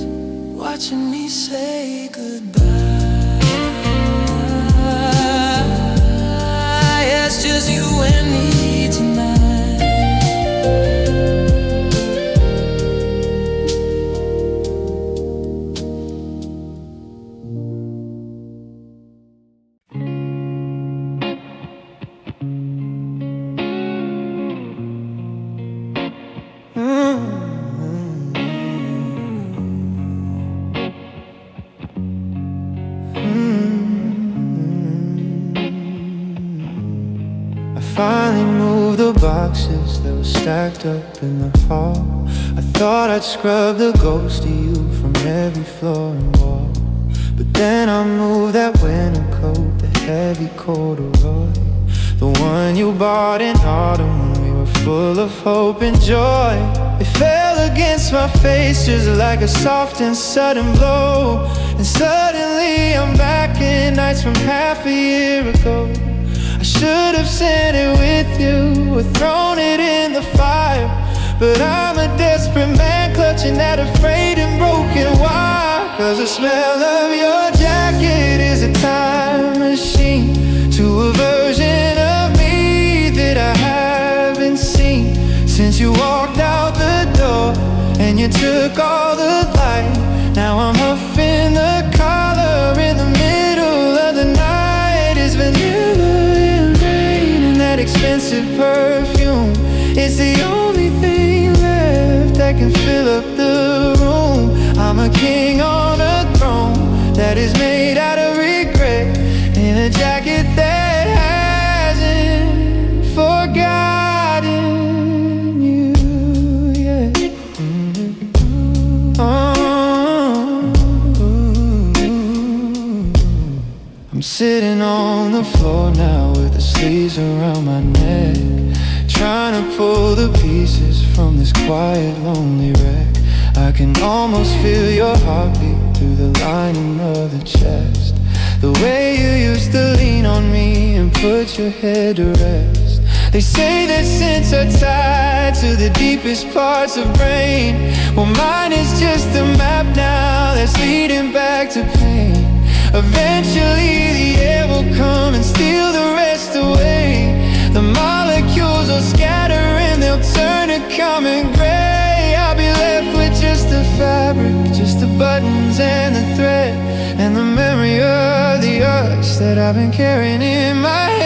boxes that were stacked up in the hall. I thought I'd scrub the ghost of you from every floor and wall, but then I moved that winter coat, the heavy corduroy, the one you bought in autumn when we were full of hope and joy. It fell against my face just like a soft and sudden blow, and suddenly I'm back in nights from half a year ago. I should have sent it with you or thrown it in the fire, but I'm a desperate man clutching at a frayed and broken wire. Cause the smell of your jacket is a time machine to a version of me that I haven't seen since you walked out the door and you took all the light. Now I'm huffing the collar in the middle of the night. It's vanilla and rain and that expensive perfume. It's the only thing left that can fill up the room. I'm a king on a throne that is made out of regret, in a jacket that hasn't forgotten you yet. I'm sitting on the floor now with the sleeves around my neck, trying to pull the pieces from this quiet, lonely wreck. I can almost feel your heartbeat through the lining of the chest, the way you used to lean on me and put your head to rest. They say that sins are tied to the deepest parts of brain. Well, mine is just a map now that's leading back to pain. Eventually the air will come and steal the rest away. The molecules will scatter and they'll turn to common gray. I'll be left with just the fabric, just the buttons and the thread, and the memory of the urge that I've been carrying in my head.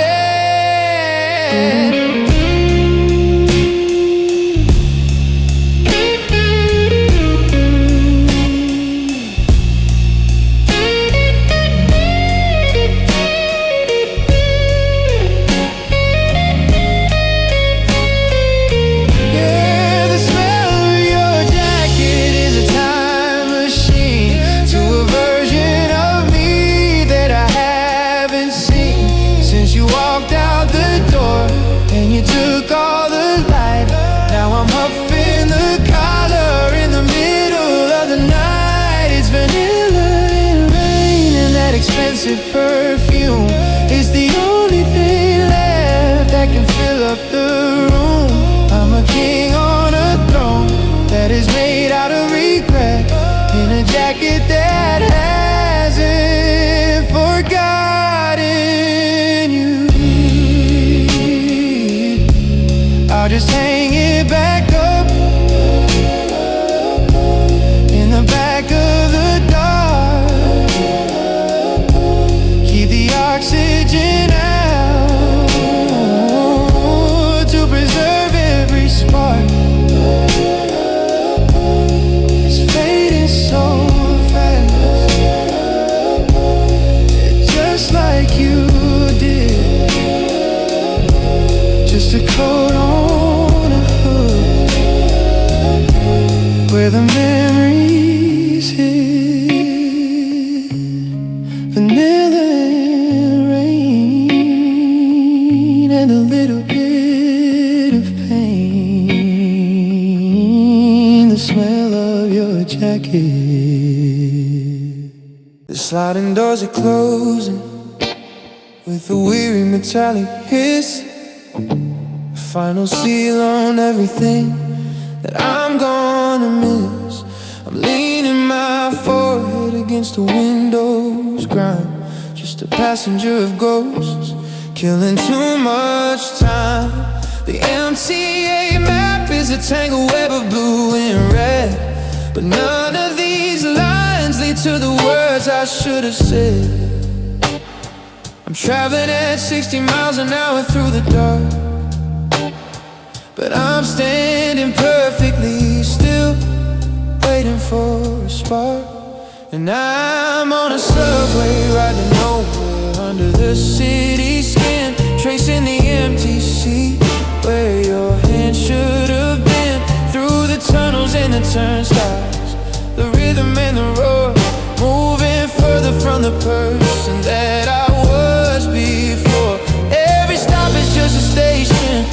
Perfume is the only thing left that can fill up the room. I'm a king on a throne that is made out of regret, in a jacket that hasn't forgotten you. I'll just hang it back up in the back of the dark. Oxygen out to preserve every spark. It's fading so fast, just like you did. Just a coat on a hood where the memories hid. Vanilla and a little bit of pain, the smell of your jacket. The sliding doors are closing with a weary metallic hiss, a final seal on everything that I'm gonna miss. I'm leaning my forehead against the window's grime, just a passenger of ghosts, killing too much time. The MTA map is a tangled web of blue and red, but none of these lines lead to the words I should have said. I'm traveling at 60 miles an hour through the dark, but I'm standing perfectly still, waiting for a spark. And I'm on a subway riding nowhere under the city skin, tracing the empty seat where your turnstiles, the rhythm and the roar, moving further from the person that I was before. Every stop is just a station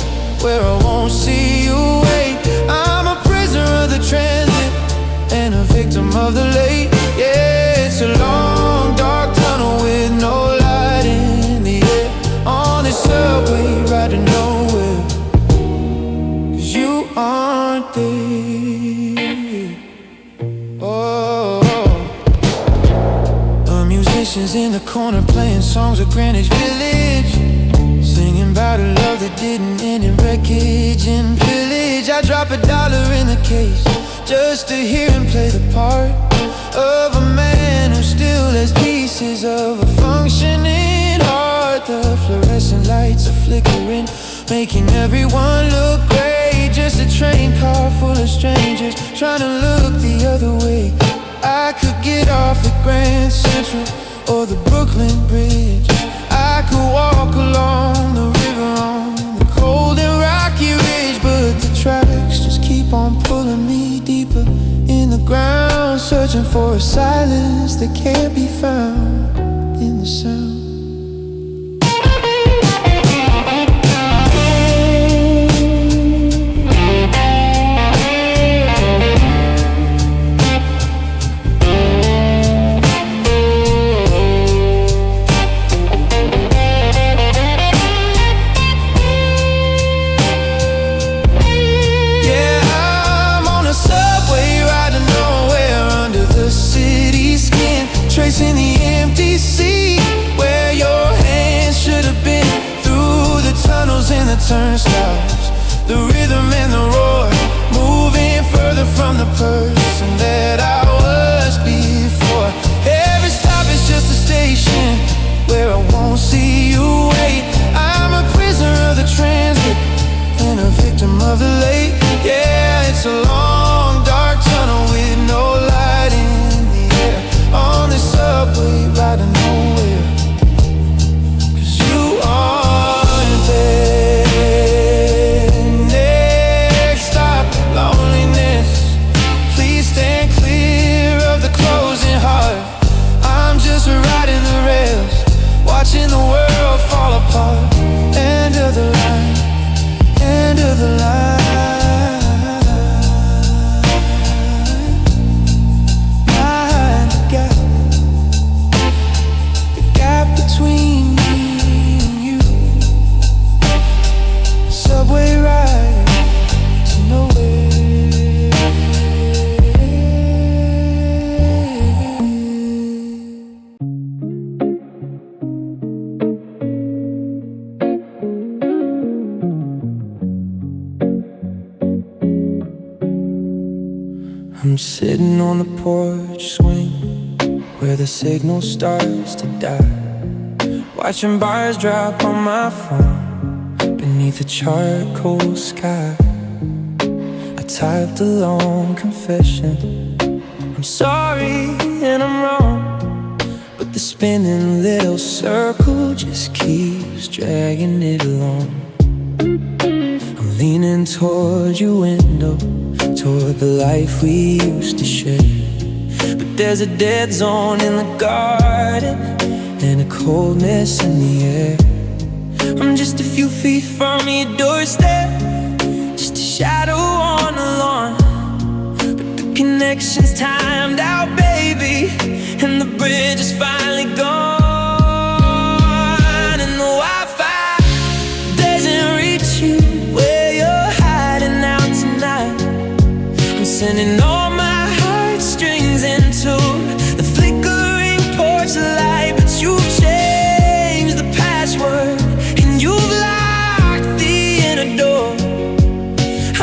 where I won't see you wait. I'm a prisoner of the transit and a victim of the late. Yeah, it's a long dark tunnel with no light in the air. On this subway ride to nowhere, 'cause you aren't there. Oh, the musicians in the corner playing songs of Greenwich Village, singing about a love that didn't end in wreckage and pillage. I drop $1 in the case just to hear him play the part of a man who still has pieces of a functioning heart. The fluorescent lights are flickering, making everyone look great. Just a train car full of strangers trying to look the other way. I could get off at Grand Central or the Brooklyn Bridge. I could walk along the river on the cold and rocky ridge, but the tracks just keep on pulling me deeper in the ground, searching for a silence that can't be found in the sound. Tracing the empty sea where your hands should have been, through the tunnels and the turnstiles, the rhythm and the roar, moving further from the person that I was before. Every stop is just a station where I won't see you wait. I'm a prisoner of the transit and a victim of the late. Yeah, it's a long dark tunnel with no light in the air. On the subway ride to nowhere, 'cause you aren't there. Next stop, loneliness. Please stand clear of the closing heart. I'm just riding the rails, watching the world fall apart. End of the line, end of the line. Between me and you, subway ride to nowhere. I'm sitting on the porch swing where the signal starts to die, watching bars drop on my phone beneath a charcoal sky. I typed a long confession. I'm sorry and I'm wrong, but the spinning little circle just keeps dragging it along. I'm leaning toward your window, toward the life we used to share, but there's a dead zone in the garden and a coldness in the air. I'm just a few feet from your doorstep, just a shadow on the lawn, but the connection's timed out, baby, and the bridge is finally gone. And the Wi-Fi doesn't reach you where you're hiding out tonight. I'm sending all my heartstrings into the flickering porch light, but you've changed the password and you've locked the inner door.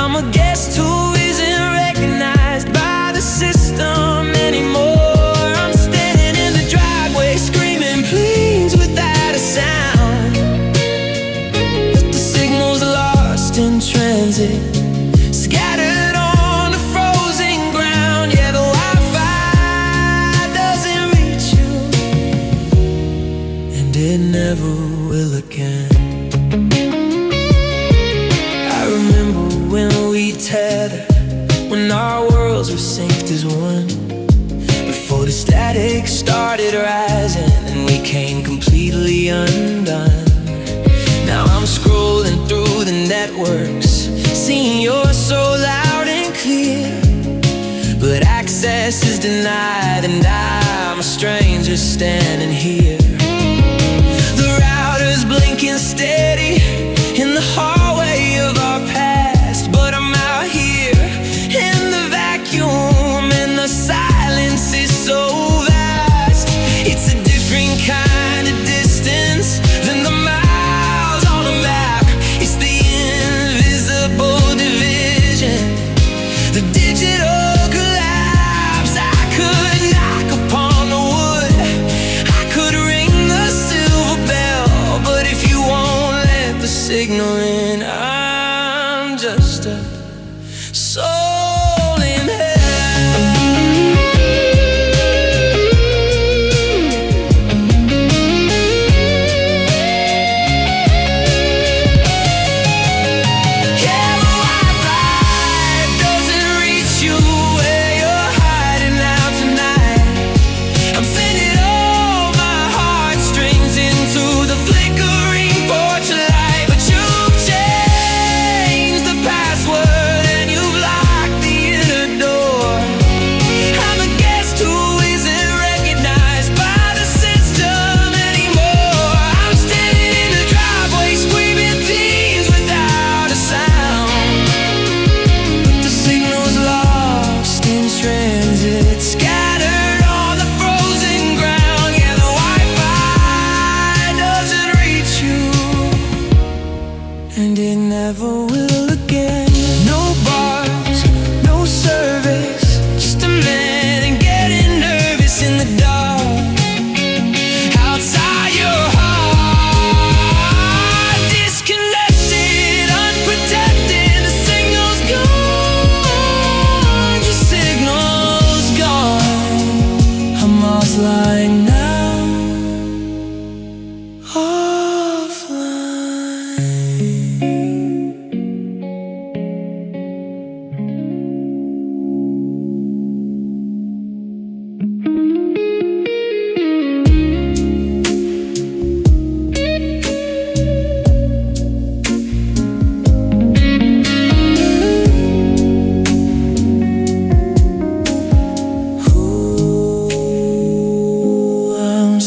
I'm a guest who isn't recognized by the system anymore. I'm standing in the driveway screaming please without a sound, but the signal's lost in transit, scattered on the frozen ground. Yeah, the Wi-Fi doesn't reach you, and it never will again. I remember when we tethered, when our worlds worlds were synced as one. Before the static started rising and we came completely undone. Now I'm scrolling through the networks, seeing you're so loud and clear, but access is denied and I'm a stranger standing here. The router's blinking steady in the hallway of our past, but I'm out here in the vacuum and the silence is so vast. It's a different kind of distance than the miles on a map. It's the invisible division, the digital collapse. I could knock upon the wood, I could ring the silver bell, but if you won't let the signal in, I'm just a soul in and it never will again. No bars, no service, just a man getting nervous in the dark. Outside your heart, disconnected, unprotected, the signal's gone, your signal's gone. I'm offline now,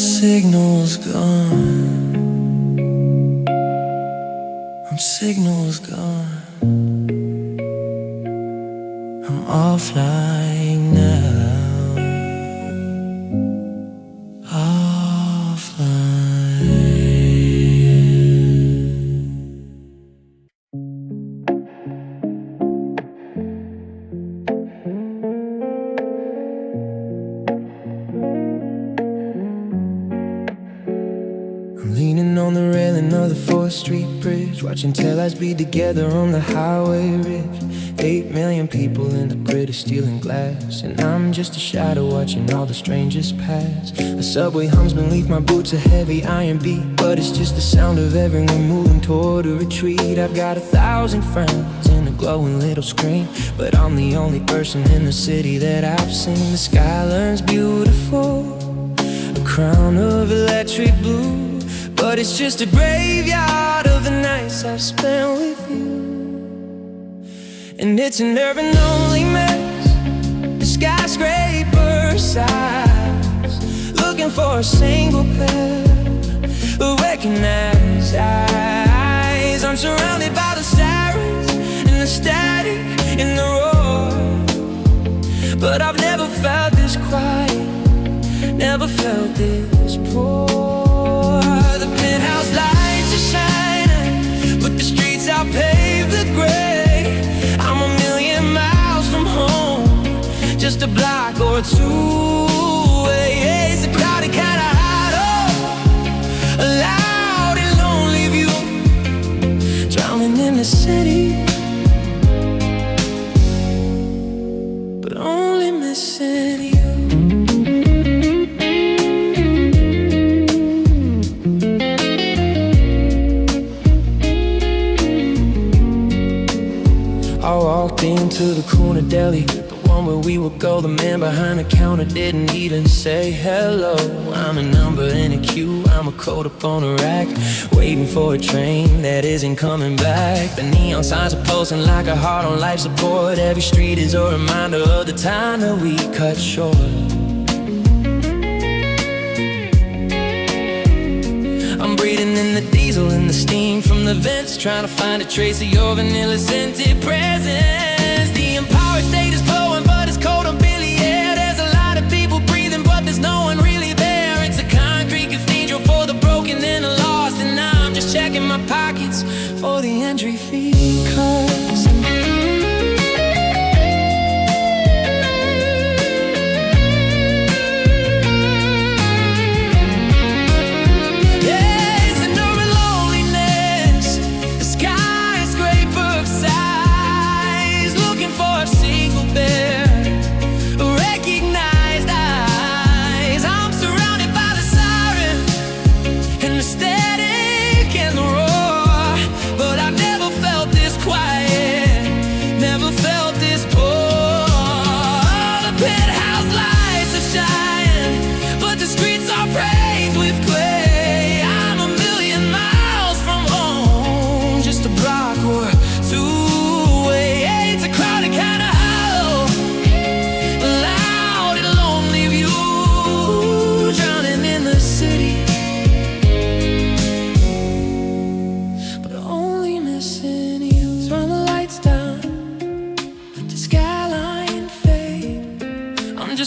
signal's gone. Signal's gone. I'm offline now. Offline. I'm leaning on the railing of the 4th Street Bridge, watching taillights bleed together on the highway ridge. 8 million people in the grid of steel and glass, and I'm just a shadow watching all the strangers pass. A subway hums beneath my boots, a heavy iron beat, but it's just the sound of everyone moving toward a retreat. I've got 1,000 friends in a glowing little screen, but I'm the only person in the city that I've seen. The skyline's beautiful, a crown of electric blue, but it's just a graveyard of the nights I've spent with you. And it's an urban loneliness, a skyscraper size, looking for a single pair of recognized eyes. I'm surrounded by the sirens and the static and the roar, but I've never felt this quiet, never felt this poor. The penthouse lights are shining, but the streets are paved with gray. I'm a million miles from home, just a block or two away. It's a crowded kind of hideout, a loud and lonely view, drowning in the city, but only missing you. I walked into the corner deli, the one where we would go. The man behind the counter didn't even say hello. I'm a number in a queue, I'm a coat up on a rack, waiting for a train that isn't coming back. The neon signs are pulsing like a heart on life support. Every street is a reminder of the time that we cut short. I'm breathing in the diesel and the steam from the vents, trying to find a trace of your vanilla-scented presence. The Empire State is glowing, but it's cold on Billy Air. There's a lot of people breathing, but there's no one really there. It's a concrete cathedral for the broken and the lost, and now I'm just checking my pockets for the entry fee. 'Cause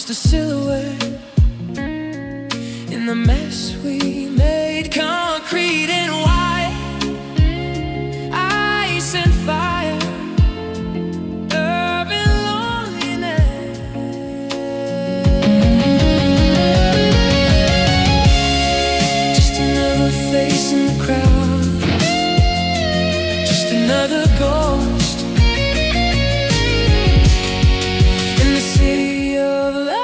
a silhouette in the mess we made. Concrete and white, ice and fire, urban loneliness. Just another face in the crowd, just another ghost in the city of love.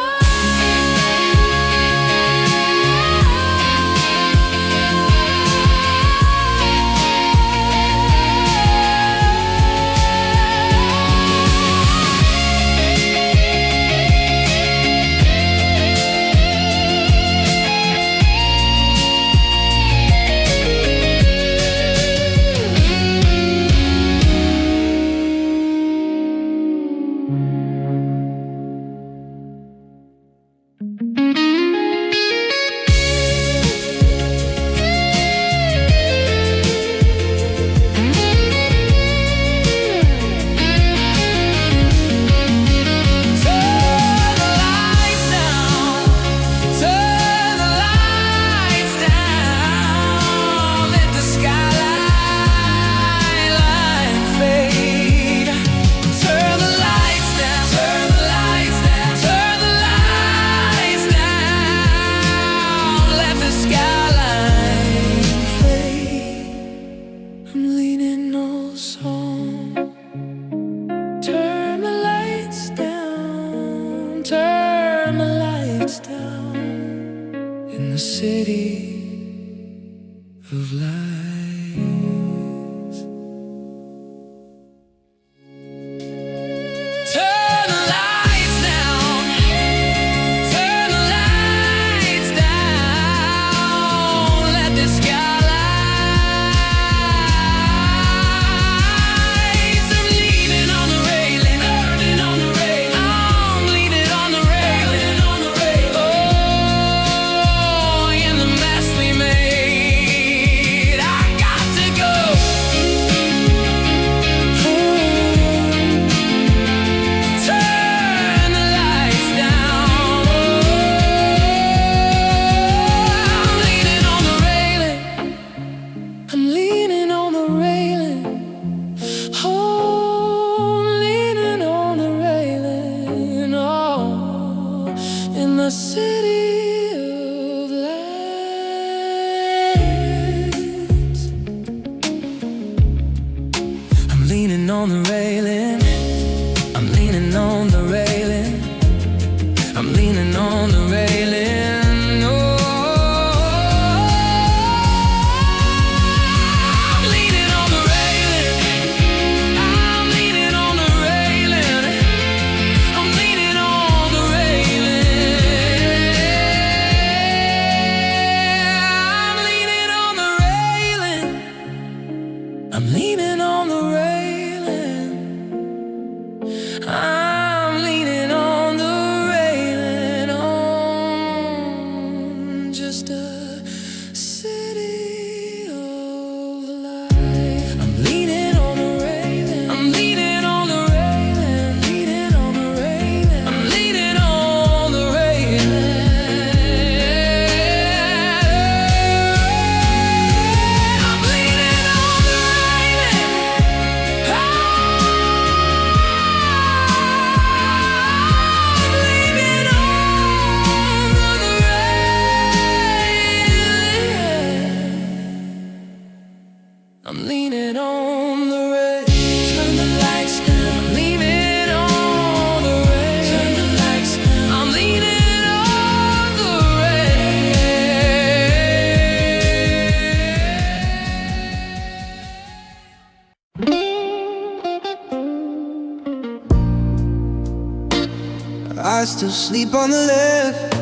I still sleep on the left,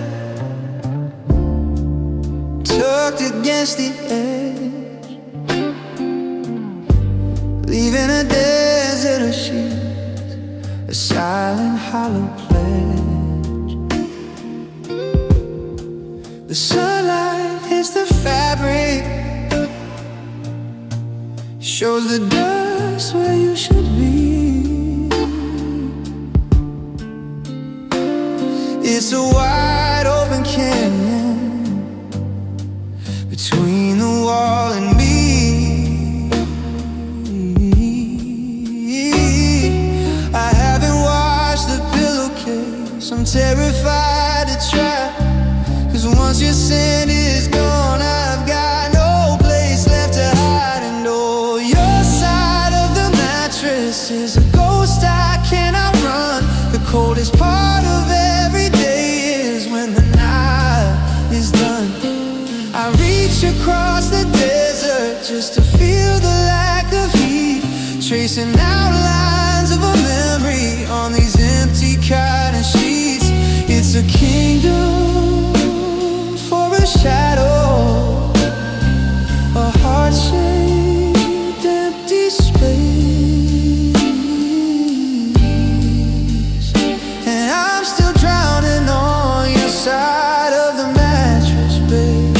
tucked against the edge, leaving a desert of sheets, a silent hollow pledge. The sunlight hits the fabric, shows the dust where you should be. It's a wide open canyon between the wall and me. I haven't washed the pillowcase, I'm terrified to try. 'Cause once your scent is gone, I've got no place left to hide. And oh, your side of the mattress is a ghost I cannot run. The coldest part of every day is when the night is done. I reach across the desert just to feel the lack of heat, tracing outlines of a memory on these empty cotton sheets. It's a kingdom for a shadow, a heart-shaped empty space. And I'm still drowning on your side of the mattress, babe.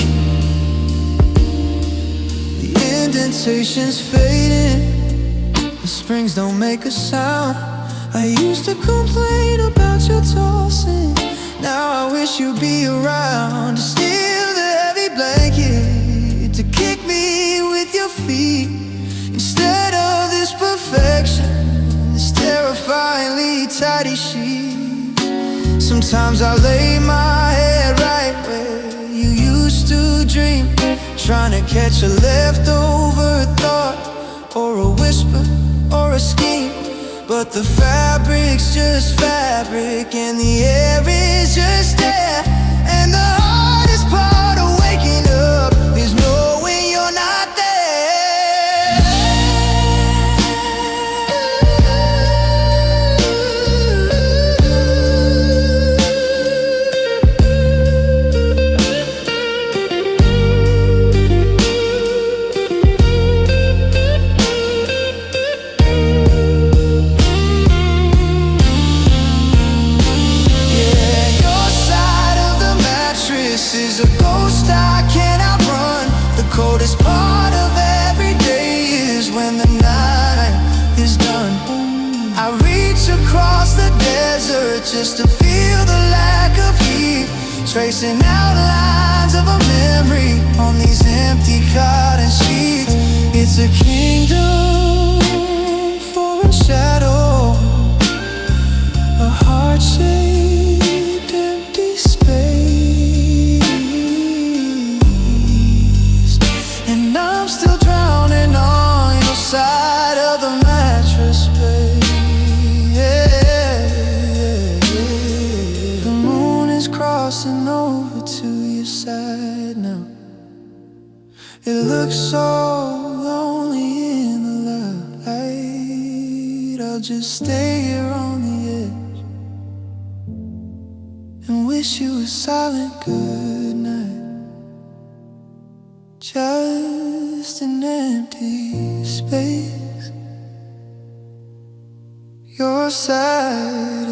The indentation's fading, the springs don't make a sound. I used to complain about your tossing, now I wish you'd be around to steal the heavy blanket, to kick me with your feet instead of this perfection, this terrifyingly tidy sheet. Sometimes I lay my head right where you used to dream, trying to catch a leftover thought or a whisper or a scheme. But the fabric's just fabric and the air is just air. And the hardest part of waking up is knowing you're not there. Is a ghost I cannot run. The coldest part of every day is when the night is done. I reach across the desert just to feel the lack of heat, tracing outlines of a memory on these empty cotton sheets. It's a kingdom for a shadow, a heart-shaped empty space. And I'm still drowning on your side of the mattress, babe. The moon is crossing over to your side now. It looks so lonely in the light. I'll just stay here on the edge and wish you a silent good night. Just an empty space. Your side